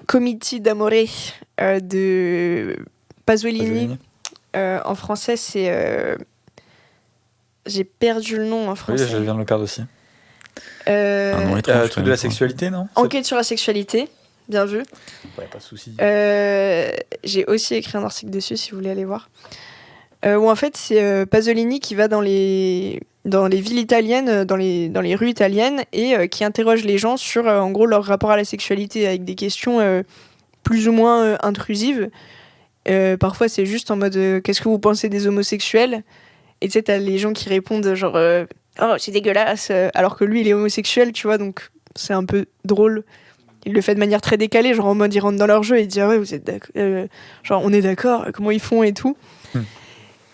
Comiti d'Amore de Pasolini. En français, c'est... J'ai perdu le nom en français. Oui, je viens de le perdre aussi. Un nom étrange. Truc de la sexualité, non ? Enquête sur la sexualité, bien vu. Ouais, pas de souci. J'ai aussi écrit un article dessus si vous voulez aller voir. Où en fait, c'est Pasolini qui va dans les villes italiennes, dans les rues italiennes, et qui interroge les gens sur, en gros, leur rapport à la sexualité avec des questions plus ou moins intrusives. Parfois, c'est juste en mode qu'est-ce que vous pensez des homosexuels ? Et tu sais, t'as les gens qui répondent genre oh, c'est dégueulasse, alors que lui, il est homosexuel, tu vois, donc c'est un peu drôle. Il le fait de manière très décalée, genre en mode ils rentrent dans leur jeu et ils disent ah ouais, vous êtes d'accord, genre on est d'accord, comment ils font et tout.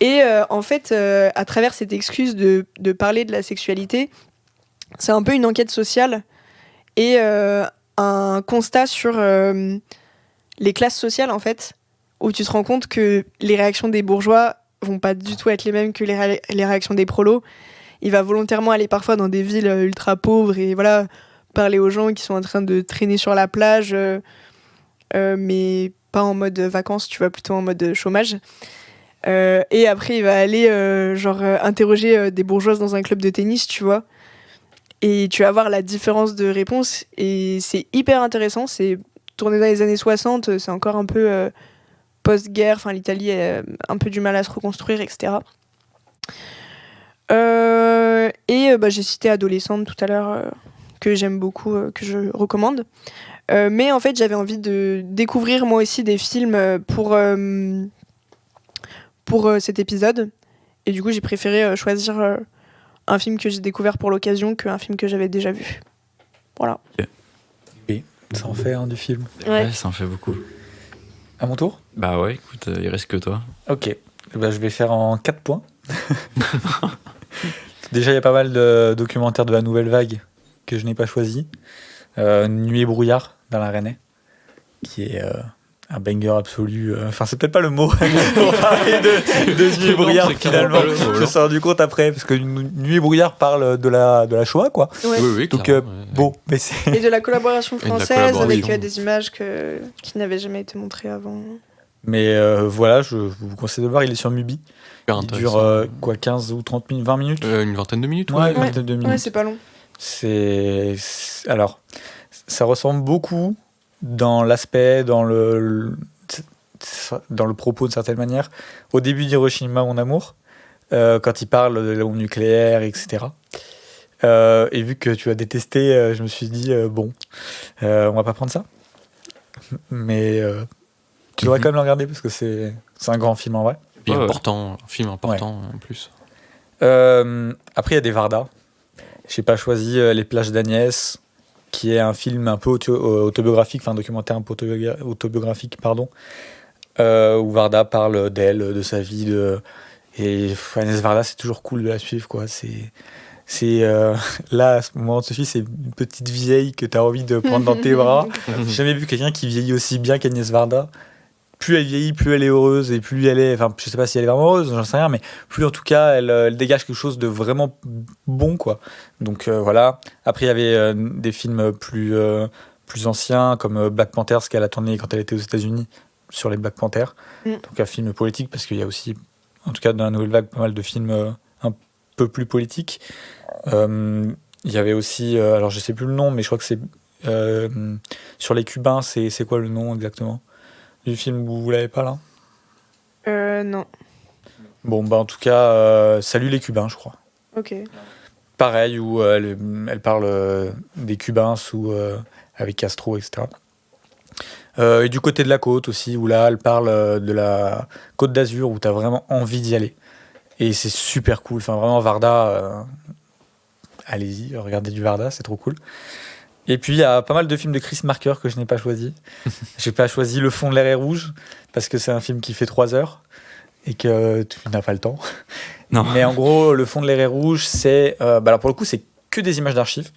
Et en fait, à travers cette excuse de parler de la sexualité, c'est un peu une enquête sociale et un constat sur les classes sociales, en fait, où tu te rends compte que les réactions des bourgeois vont pas du tout être les mêmes que les réactions des prolos. Il va volontairement aller parfois dans des villes ultra pauvres et voilà, parler aux gens qui sont en train de traîner sur la plage, mais pas en mode vacances, tu vois, plutôt en mode chômage. Et après, il va aller interroger des bourgeoises dans un club de tennis, tu vois. Et tu vas voir la différence de réponse. Et c'est hyper intéressant. C'est tourné dans les années 60. C'est encore un peu post-guerre. Enfin, l'Italie a un peu du mal à se reconstruire, etc. J'ai cité Adolescente tout à l'heure, que j'aime beaucoup, que je recommande. Mais en fait, j'avais envie de découvrir moi aussi des films pour cet épisode. Et du coup, j'ai préféré choisir un film que j'ai découvert pour l'occasion qu'un film que j'avais déjà vu. Voilà. Oui, ça en fait du film. Ouais, ça en fait beaucoup. À mon tour ? Bah ouais, écoute, il reste que toi. Ok, je vais faire en 4 points. Déjà, il y a pas mal de documentaires de la nouvelle vague que je n'ai pas choisi. Nuit et brouillard d'Alain Resnais, qui est un banger absolu. Enfin, c'est peut-être pas le mot pour parler de Nuit et brouillard, finalement. Je me suis rendu compte après, parce que Nuit et brouillard parle de la Shoah, quoi. Ouais. Oui, donc, bon, mais c'est... Et de la collaboration française avec des images qui n'avaient jamais été montrées avant. Mais voilà, je vous conseille de le voir, il est sur Mubi. Il dure 15 ou 30 minutes, 20 minutes une vingtaine de minutes. Ouais, une vingtaine de minutes. Ouais, c'est pas long. Alors, ça ressemble beaucoup dans l'aspect, dans le propos de certaine manière, au début d'Hiroshima, mon amour, quand il parle de la bombe nucléaire, etc. Et vu que tu as détesté, je me suis dit, on va pas prendre ça. Mais tu devrais quand même le regarder parce que c'est un grand film en vrai. Et important, un film important en plus. Après, il y a des Varda. J'ai pas choisi Les plages d'Agnès, qui est un film un peu autobiographique, enfin un documentaire un peu autobiographique, pardon, où Varda parle d'elle, de sa vie, et Agnès Varda, c'est toujours cool de la suivre, quoi. Là, à ce moment de ce film, c'est une petite vieille que t'as envie de prendre dans tes bras. J'ai jamais vu quelqu'un qui vieillit aussi bien qu'Agnès Varda. Plus elle vieillit, plus elle est heureuse, et plus elle est... Enfin, je sais pas si elle est vraiment heureuse, j'en sais rien, mais plus en tout cas, elle dégage quelque chose de vraiment bon, quoi. Donc voilà. Après, il y avait des films plus anciens, comme Black Panther, ce qu'elle a tourné quand elle était aux États-Unis, sur les Black Panthers. Donc un film politique, parce qu'il y a aussi, en tout cas dans la nouvelle vague, pas mal de films un peu plus politiques. Il y avait aussi, alors je sais plus le nom, mais je crois que c'est sur les Cubains, c'est quoi le nom exactement ? Du film, vous l'avez pas là ? Non. Bon, bah en tout cas, Salut les Cubains, je crois. Ok. Pareil, où elle parle des Cubains avec Castro, etc. Et du côté de la côte aussi, où là, elle parle de la Côte d'Azur, où tu as vraiment envie d'y aller. Et c'est super cool. Enfin, vraiment, Varda, allez-y, regardez du Varda, c'est trop cool. Et puis, il y a pas mal de films de Chris Marker que je n'ai pas choisi. J'ai pas choisi Le fond de l'air est rouge, parce que c'est un film qui fait 3 heures et que tu n'as pas le temps. Non. Mais en gros, Le fond de l'air est rouge, c'est... alors pour le coup, c'est que des images d'archives.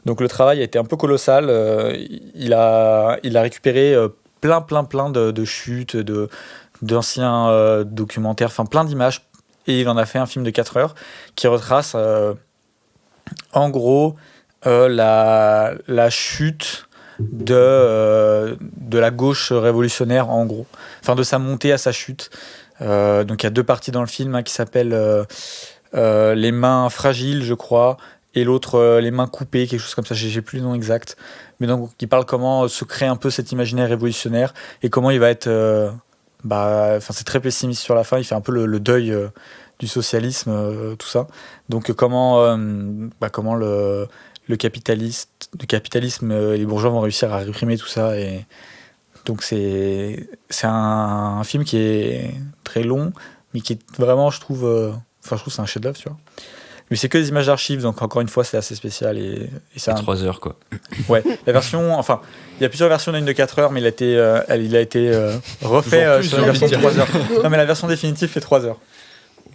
Donc le travail a été un peu colossal. Il a récupéré plein de chutes, d'anciens documentaires, enfin plein d'images. Et il en a fait un film de 4 heures qui retrace en gros la chute de la gauche révolutionnaire, en gros. Enfin, de sa montée à sa chute. Donc il y a 2 parties dans le film qui s'appellent Les mains fragiles, je crois, et l'autre Les mains coupées, quelque chose comme ça, j'ai plus le nom exact. Mais donc il parle comment se crée un peu cet imaginaire révolutionnaire et comment il va être... c'est très pessimiste sur la fin, il fait un peu le deuil du socialisme, tout ça. Donc comment le capitalisme et les bourgeois vont réussir à réprimer tout ça. Et donc c'est un film qui est très long, mais qui est vraiment, je trouve c'est un chef-d'œuvre, tu vois. Mais c'est que des images d'archives, donc encore une fois, c'est assez spécial. Et c'est 3 heures, quoi. Ouais, la version... Enfin, il y a plusieurs versions d'une de 4 heures, mais il a été refait sur une version de 3 heures. Non, mais la version définitive fait 3 heures.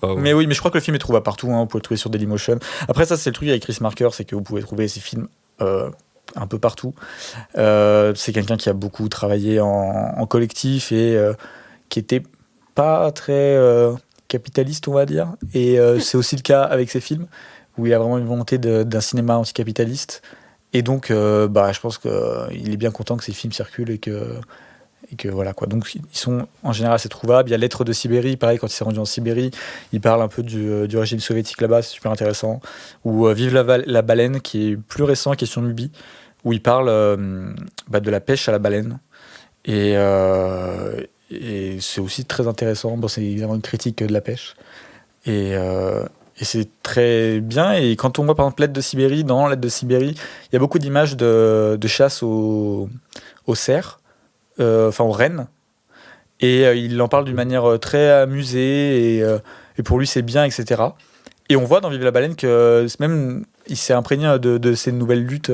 Oh, ouais. Mais oui, mais je crois que le film est trouvable partout, hein, vous pouvez le trouver sur Dailymotion. Après, ça, c'est le truc avec Chris Marker, c'est que vous pouvez trouver ces films un peu partout. C'est quelqu'un qui a beaucoup travaillé en collectif et qui était pas très... capitaliste, on va dire, et c'est aussi le cas avec ses films où il a vraiment une volonté d'un cinéma anticapitaliste, et donc je pense qu'il est bien content que ses films circulent et que voilà quoi. Donc ils sont en général assez trouvables. Il y a Lettres de Sibérie, pareil, quand il s'est rendu en Sibérie, il parle un peu du régime soviétique là-bas, c'est super intéressant. Ou Vive la baleine, qui est plus récent, qui est sur Mubi, où il parle de la pêche à la baleine, et c'est aussi très intéressant. Bon, c'est évidemment une critique de la pêche. Et c'est très bien. Et quand on voit par exemple Lettres de Sibérie, dans Lettres de Sibérie, il y a beaucoup d'images de chasse aux cerfs, aux rennes. Et il en parle d'une manière très amusée. Et pour lui, c'est bien, etc. Et on voit dans Vive la baleine que même il s'est imprégné de ces nouvelles luttes.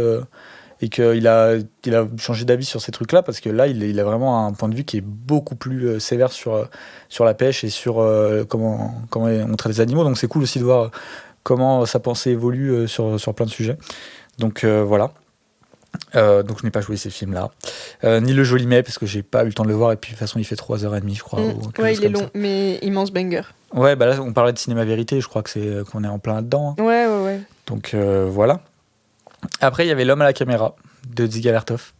Et qu'il a changé d'avis sur ces trucs-là, parce que là, il a vraiment un point de vue qui est beaucoup plus sévère sur la pêche et sur comment on traite les animaux. Donc c'est cool aussi de voir comment sa pensée évolue sur plein de sujets. Donc voilà. Donc je n'ai pas joué ces films-là. Ni Le Jolimet, parce que j'ai pas eu le temps de le voir, et puis de toute façon il fait 3h30, je crois. Ouais, il est long, mais immense banger. Ouais, là on parlait de cinéma vérité, je crois qu'on est en plein là-dedans. Hein. Ouais. Donc voilà. Après, il y avait L'homme à la caméra de Dziga Vertov.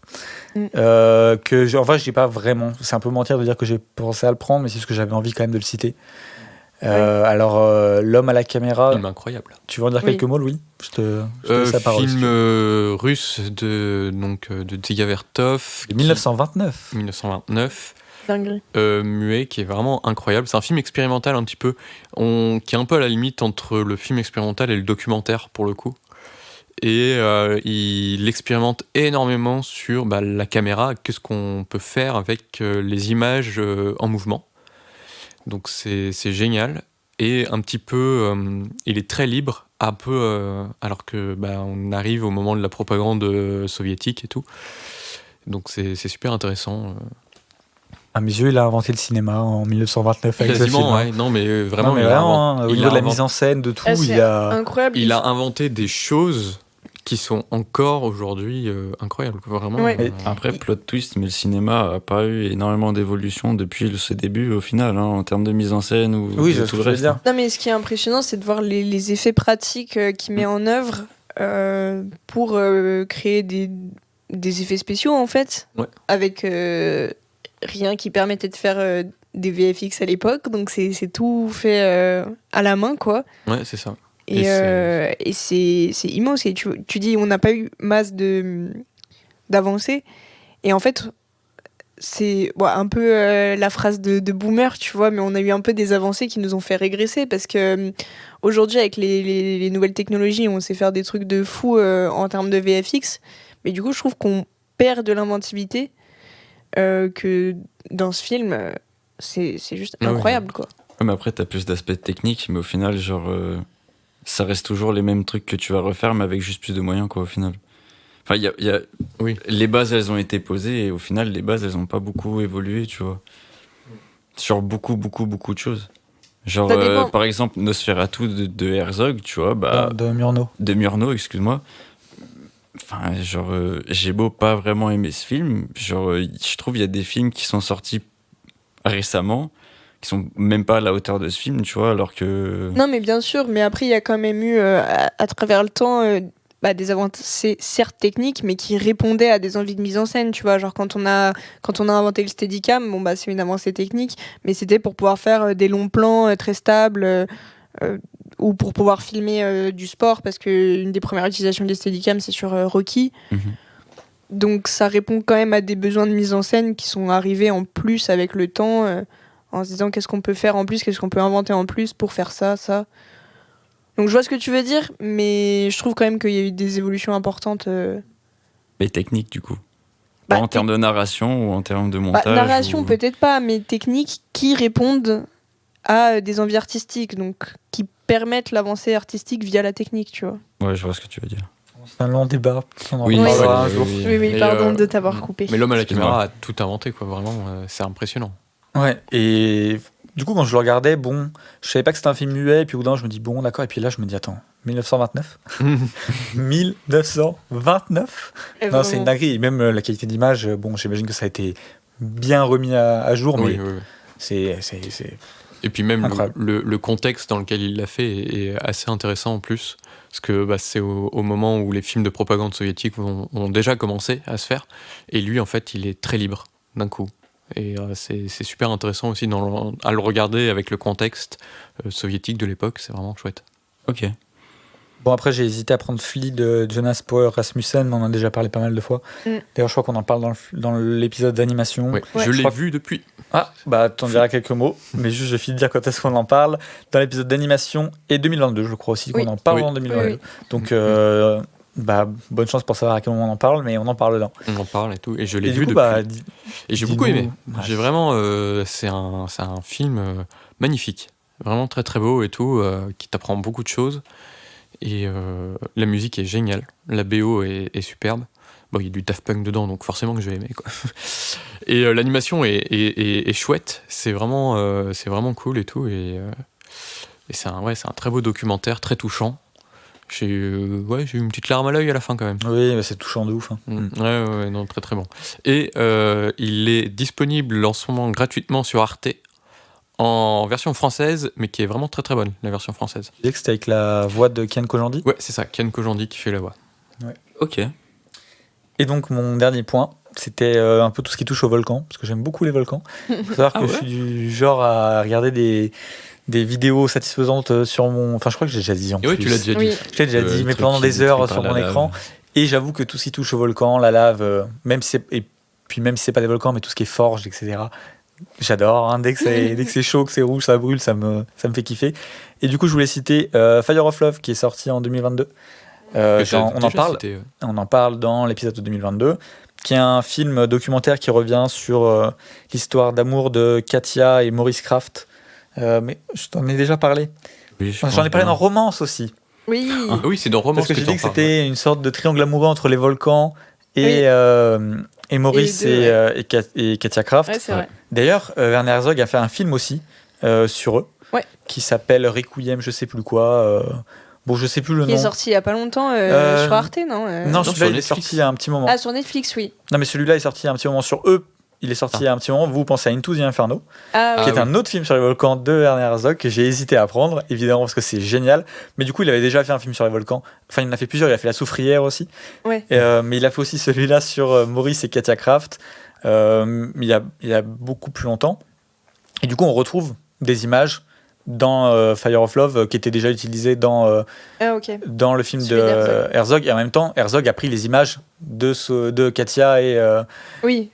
Je n'ai pas vraiment. C'est un peu mentir de dire que j'ai pensé à le prendre, mais c'est parce que j'avais envie quand même de le citer. Alors, L'homme à la caméra. Film incroyable. Tu veux en dire quelques mots, Louis ? Je te laisse la parole. Film russe de Dziga Vertov. 1929. 1929. Dinguerie. Muet, qui est vraiment incroyable. C'est un film expérimental un petit peu, qui est un peu à la limite entre le film expérimental et le documentaire pour le coup. Et il expérimente énormément sur la caméra, qu'est-ce qu'on peut faire avec les images en mouvement. Donc c'est génial. Et un petit peu, il est très libre, un peu, alors que on arrive au moment de la propagande soviétique et tout. Donc c'est super intéressant. À mes yeux, il a inventé le cinéma en 1929 avec ce film. Ouais. Non, mais vraiment, au niveau de la mise en scène, de tout, incroyable. Il a inventé des choses qui sont encore aujourd'hui incroyables, vraiment. Ouais. Après, plot twist, mais le cinéma a pas eu énormément d'évolution depuis ses débuts au final, en termes de mise en scène ou de tout le reste. Non, mais ce qui est impressionnant, c'est de voir les effets pratiques qu'il met en œuvre pour créer des effets spéciaux, en fait, avec rien qui permettait de faire des VFX à l'époque, donc c'est tout fait à la main, quoi. Ouais, c'est ça. Et c'est immense. Et tu dis, on n'a pas eu masse d'avancées. Et en fait, c'est un peu la phrase de boomer, tu vois, mais on a eu un peu des avancées qui nous ont fait régresser parce que aujourd'hui, avec les nouvelles technologies, on sait faire des trucs de fou en termes de VFX, mais du coup, je trouve qu'on perd de l'inventivité que dans ce film, c'est juste incroyable, quoi. Ouais, mais après, t'as plus d'aspects techniques, mais au final, genre, ça reste toujours les mêmes trucs que tu vas refaire, mais avec juste plus de moyens, quoi, au final. Enfin, les bases, elles ont été posées, et au final, les bases, elles ont pas beaucoup évolué, tu vois. Sur beaucoup de choses. Genre, par exemple, Nosferatu de Herzog, tu vois, de Murnau. De Murnau, excuse-moi. Enfin, genre, j'ai beau pas vraiment aimer ce film, genre, je trouve il y a des films qui sont sortis récemment, qui sont même pas à la hauteur de ce film, tu vois, alors que... Non, mais bien sûr, mais après, il y a quand même eu, à travers le temps, des avancées, certes techniques, mais qui répondaient à des envies de mise en scène, tu vois. Genre, quand on a inventé le Steadicam, c'est une avancée technique, mais c'était pour pouvoir faire des longs plans très stables, ou pour pouvoir filmer du sport, parce qu'une des premières utilisations des Steadicam, c'est sur Rocky. Mm-hmm. Donc, ça répond quand même à des besoins de mise en scène qui sont arrivés en plus avec le temps, en se disant qu'est-ce qu'on peut faire en plus, qu'est-ce qu'on peut inventer en plus pour faire ça. Donc je vois ce que tu veux dire, mais je trouve quand même qu'il y a eu des évolutions importantes. Mais techniques, du coup. Pas en termes de narration ou en termes de montage. Narration, peut-être pas, mais techniques qui répondent à des envies artistiques, donc qui permettent l'avancée artistique via la technique, tu vois. Ouais, je vois ce que tu veux dire. C'est un long débat. Oui, pardon de t'avoir coupé. Mais l'homme à la caméra a tout inventé, quoi. Vraiment, c'est impressionnant. Ouais, et du coup, quand je le regardais, je savais pas que c'était un film muet, et puis au bout d'un moment, je me dis, d'accord, et puis là, je me dis, attends, 1929 1929 Non, c'est une dinguerie, et même la qualité d'image, j'imagine que ça a été bien remis à jour, mais c'est et puis même le contexte dans lequel il l'a fait est assez intéressant en plus, parce que c'est au moment où les films de propagande soviétique ont déjà commencé à se faire, et lui, en fait, il est très libre d'un coup. Et c'est super intéressant aussi à le regarder avec le contexte soviétique de l'époque, c'est vraiment chouette. Ok. Bon, après, j'ai hésité à prendre Flea de Jonas Power Rasmussen, mais on en a déjà parlé pas mal de fois. D'ailleurs, je crois qu'on en parle dans l'épisode d'animation. Oui, je l'ai vu depuis. Ah, t'en diras quelques mots, mais juste je finis de dire quand est-ce qu'on en parle. Dans l'épisode d'animation et 2022, je crois aussi qu'on en parle en 2022. Oui. Donc, bonne chance pour savoir à quel moment on en parle, mais on en parle dedans. On en parle et tout, et je l'ai vu depuis. Et j'ai beaucoup aimé. J'ai vraiment, c'est un film magnifique, vraiment très très beau et tout, qui t'apprend beaucoup de choses. Et la musique est géniale, la BO est superbe. Bon, il y a du Daft Punk dedans, donc forcément que je vais aimer, quoi. Et l'animation est chouette, c'est vraiment cool et tout. Et c'est un très beau documentaire, très touchant. J'ai eu une petite larme à l'œil à la fin quand même. Oui, c'est touchant de ouf. Hein. Ouais, non, très très bon. Et il est disponible en ce moment gratuitement sur Arte, en version française, mais qui est vraiment très très bonne, la version française. Tu disais que c'était avec la voix de Ken Kojandi ? Ouais, c'est ça, Ken Kojandi qui fait la voix. Ouais. Ok. Et donc, mon dernier point, c'était un peu tout ce qui touche au volcan, parce que j'aime beaucoup les volcans. Il faut savoir que je suis du genre à regarder des vidéos satisfaisantes sur mon... Enfin, je crois que j'ai déjà dit en plus. Oui, tu l'as déjà dit. Je l'ai déjà dit, mais pendant des heures sur mon écran. Et j'avoue que tout ce qui touche au volcan, la lave, même si c'est pas des volcans, mais tout ce qui est forge, etc., j'adore. Hein, dès que c'est chaud, que c'est rouge, ça brûle, ça me fait kiffer. Et du coup, je voulais citer Fire of Love, qui est sorti en 2022. On en parle dans l'épisode de 2022, qui est un film documentaire qui revient sur l'histoire d'amour de Katia et Maurice Kraft. Mais je t'en ai déjà parlé. Oui, j'en ai parlé dans Romance aussi. Oui. Oui, c'est dans Romance. Parce que j'ai dit que c'était une sorte de triangle amoureux entre les volcans et Maurice et Katia Kraft. Ouais, c'est vrai. D'ailleurs, Werner Herzog a fait un film aussi sur eux, qui s'appelle Requiem, je sais plus quoi. Je sais plus le nom. Il est sorti il y a pas longtemps sur Arte, non Non, celui-là il est sorti il y a un petit moment. Ah, sur Netflix, oui. Non, mais celui-là est sorti il y a un petit moment sur eux. Il est sorti il y a un petit moment. Vous pensez à Into the Inferno, qui est un autre film sur les volcans de Werner Herzog que j'ai hésité à prendre, évidemment parce que c'est génial. Mais du coup, il avait déjà fait un film sur les volcans. Enfin, il en a fait plusieurs. Il a fait La Soufrière aussi. Ouais. Mais il a fait aussi celui-là sur Maurice et Katia Kraft. Il y a beaucoup plus longtemps. Et du coup, on retrouve des images dans Fire of Love, qui était déjà utilisé dans le film Celui de Herzog. Et en même temps, Herzog a pris les images de Katia et du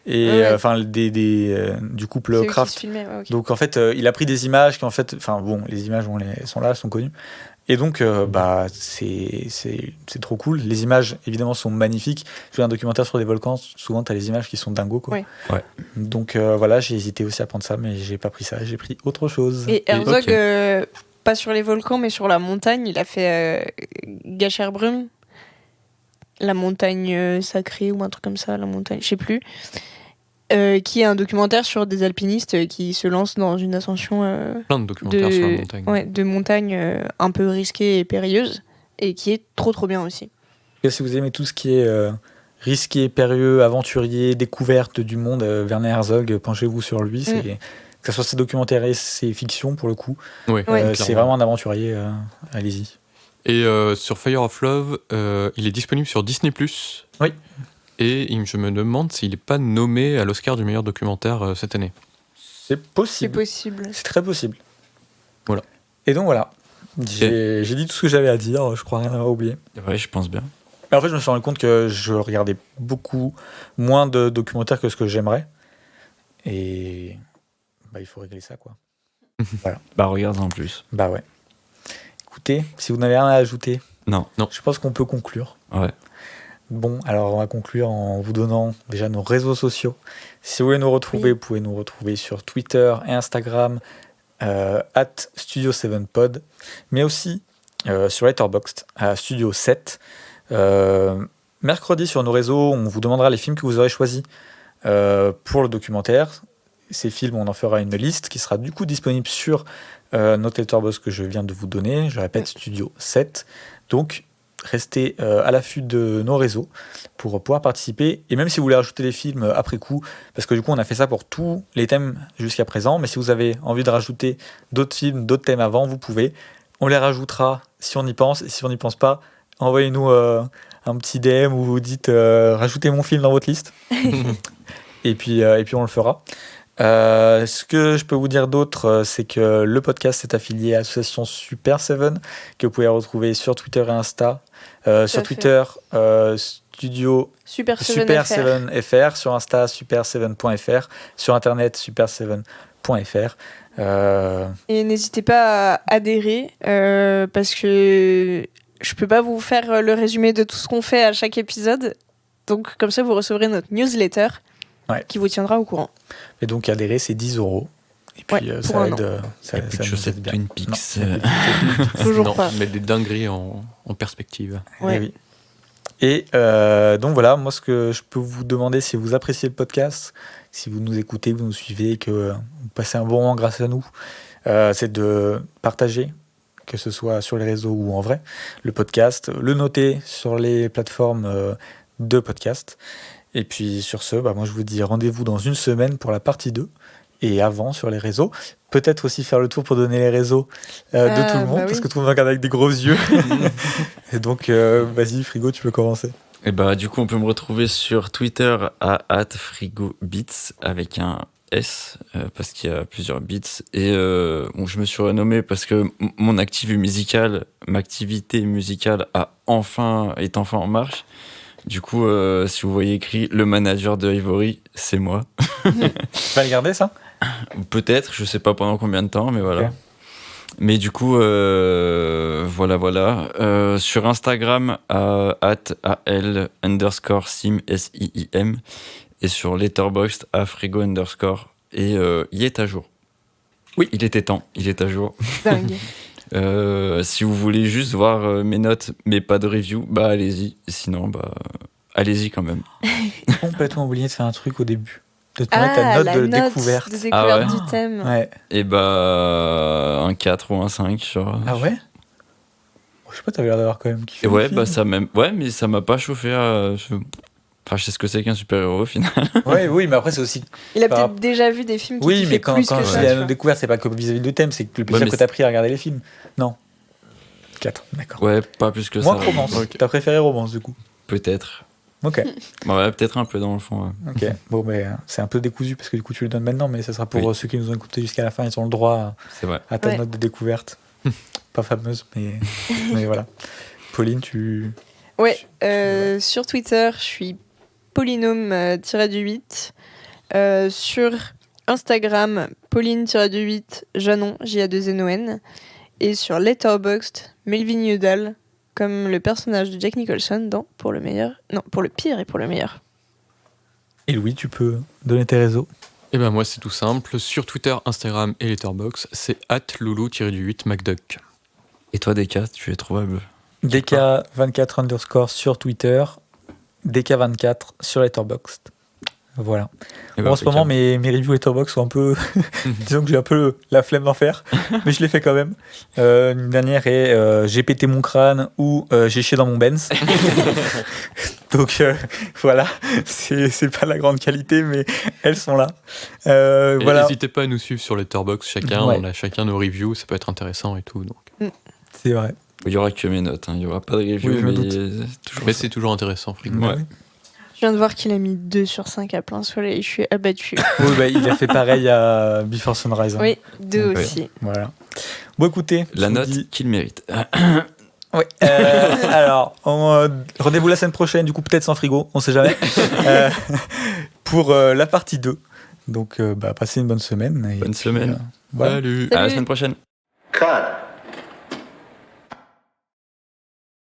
couple Kraft. Donc en fait, il a pris des images qui en fait, les images sont là, elles sont connues. Et donc, c'est trop cool. Les images, évidemment, sont magnifiques. Je fais un documentaire sur des volcans. Souvent, tu as les images qui sont dingos, quoi. Oui. Ouais. Donc, voilà, j'ai hésité aussi à prendre ça, mais j'ai pas pris ça. J'ai pris autre chose. Et Herzog, pas sur les volcans, mais sur la montagne, il a fait Gasherbrum, la montagne sacrée ou un truc comme ça, la montagne, je sais plus. Qui est un documentaire sur des alpinistes qui se lancent dans une ascension plein de documentaires sur la montagne. Ouais, de montagnes un peu risquées et périlleuses, et qui est trop bien aussi. Et si vous aimez tout ce qui est risqué, périlleux, aventurier, découverte du monde, Werner Herzog, penchez-vous sur lui. Que ce soit ses documentaires et ses fictions, pour le coup. Oui, c'est vraiment un aventurier. Allez-y. Et sur Fire of Love, il est disponible sur Disney+. Oui. Et je me demande s'il n'est pas nommé à l'Oscar du meilleur documentaire cette année. C'est possible. C'est très possible. Voilà. Et donc voilà. J'ai dit tout ce que j'avais à dire, je crois rien avoir oublié. Ouais, je pense bien. Et en fait, je me suis rendu compte que je regardais beaucoup moins de documentaires que ce que j'aimerais. Et il faut régler ça, quoi. Voilà. Regarde en plus. Ouais. Écoutez, si vous n'avez rien à ajouter, non. Je pense qu'on peut conclure. Ouais. Bon, alors on va conclure en vous donnant déjà nos réseaux sociaux. Si vous voulez nous retrouver, vous pouvez nous retrouver sur Twitter et Instagram @Studio7pod, mais aussi sur Letterboxd à Studio7. Mercredi sur nos réseaux, on vous demandera les films que vous aurez choisis pour le documentaire. Ces films, on en fera une liste qui sera du coup disponible sur notre Letterboxd que je viens de vous donner. Je répète, Studio7. Donc, restez à l'affût de nos réseaux pour pouvoir participer. Et même si vous voulez rajouter des films après coup, parce que du coup, on a fait ça pour tous les thèmes jusqu'à présent, mais si vous avez envie de rajouter d'autres films, d'autres thèmes avant, vous pouvez. On les rajoutera si on y pense. Et si on n'y pense pas, envoyez-nous un petit DM où vous dites rajoutez mon film dans votre liste. et puis on le fera. Ce que je peux vous dire d'autre, c'est que le podcast est affilié à l'association Super 7, que vous pouvez retrouver sur Twitter et Insta. Sur Twitter, Studio Super 7 FR, sur Insta super7.fr, sur Internet super7.fr. Et n'hésitez pas à adhérer, parce que je peux pas vous faire le résumé de tout ce qu'on fait à chaque épisode. Donc comme ça, vous recevrez notre newsletter. Qui vous tiendra au courant. Et donc adhérer, c'est 10€. Et puis ça aide. Ça nous aide bien. Twin Peaks. Toujours pas. Mettre des dingueries en perspective. Ouais. Et donc voilà, moi ce que je peux vous demander, si vous appréciez le podcast, si vous nous écoutez, vous nous suivez, que vous passez un bon moment grâce à nous, c'est de partager, que ce soit sur les réseaux ou en vrai, le podcast, le noter sur les plateformes de podcast. Et puis sur ce, moi je vous dis rendez-vous dans une semaine pour la partie 2 et avant sur les réseaux. Peut-être aussi faire le tour pour donner les réseaux de tout le monde, parce que tout le monde regarde avec des gros yeux. Et donc vas-y Frigo, tu peux commencer. Et du coup on peut me retrouver sur Twitter à @FrigoBeats avec un S parce qu'il y a plusieurs beats. Et je me suis renommé parce que mon activité musicale est enfin en marche. Du coup, si vous voyez écrit le manager de Ivory, c'est moi. Tu vas le garder ça ? Peut-être, je sais pas pendant combien de temps, mais voilà. Okay. Mais du coup, voilà. Sur Instagram, @AL_SIM, SIIM, et sur Letterboxd, @Frigo_. Et il est à jour. Oui, il était temps, il est à jour. Dingue. Si vous voulez juste voir mes notes, mais pas de review, allez-y. Sinon, allez-y quand même. J'ai complètement oublié de faire un truc au début. De te mettre ta note de découverte. De découverte du thème. Ouais. Et un 4 ou un 5. Genre. Ah ouais ? Je sais pas, t'avais l'air d'avoir quand même kiffé. Ça même. Ouais, mais ça m'a pas chauffé à. Enfin, je sais ce que c'est qu'un super-héros au final. Oui, mais après, c'est aussi. Il a peut-être déjà vu des films qui kiffaient plus que ça. Oui, mais quand je l'ai découvert, c'est pas que vis-à-vis du thème, c'est que le plaisir que t'as pris à regarder les films. Non. 4, d'accord. Ouais, pas plus que Moins ça. romance. Okay. T'as préféré romance, du coup ? Peut-être. Ok. Ouais, peut-être un peu dans le fond. Ouais. Ok. Bon, mais c'est un peu décousu parce que du coup, tu le donnes maintenant, mais ça sera pour ceux qui nous ont écoutés jusqu'à la fin. Ils ont le droit à ta note de découverte. Pas fameuse, mais voilà. Pauline, tu. Ouais, sur Twitter, je suis polynôme-8. Sur Instagram, Pauline-8, Janon, J-A-2-N-O-N. Et sur Letterboxd, Melvin Udall, comme le personnage de Jack Nicholson dans Pour le pire et pour le meilleur. Et Louis, tu peux donner tes réseaux? Eh ben moi, c'est tout simple. Sur Twitter, Instagram et Letterboxd, c'est @loulou-8 McDuck. Et toi, Deka, tu es trouvable? DK24_ sur Twitter, DK24 sur Letterboxd. Voilà. En ce moment, mes reviews Letterboxd sont un peu. Disons que j'ai un peu la flemme d'en faire, mais je l'ai fait quand même. Une dernière est j'ai pété mon crâne ou j'ai chié dans mon Benz. Donc voilà, c'est pas la grande qualité, mais elles sont là. Voilà. N'hésitez pas à nous suivre sur Letterboxd, chacun. On a chacun nos reviews, ça peut être intéressant et tout. Donc. C'est vrai. Il y aura que mes notes, il n'y aura pas de review, mais c'est toujours intéressant, Frigo. Ouais. Je viens de voir qu'il a mis 2 sur 5 à plein soleil, je suis abattu. Oui, il a fait pareil à Before Sunrise. Oui, 2 aussi. Voilà. Bon, écoutez. La note qu'il mérite. Oui. Alors, rendez-vous la semaine prochaine, du coup, peut-être sans frigo, on sait jamais. Pour la partie 2. Donc, passez une bonne semaine. Bonne semaine. Voilà. Salut. À la semaine prochaine. Cut.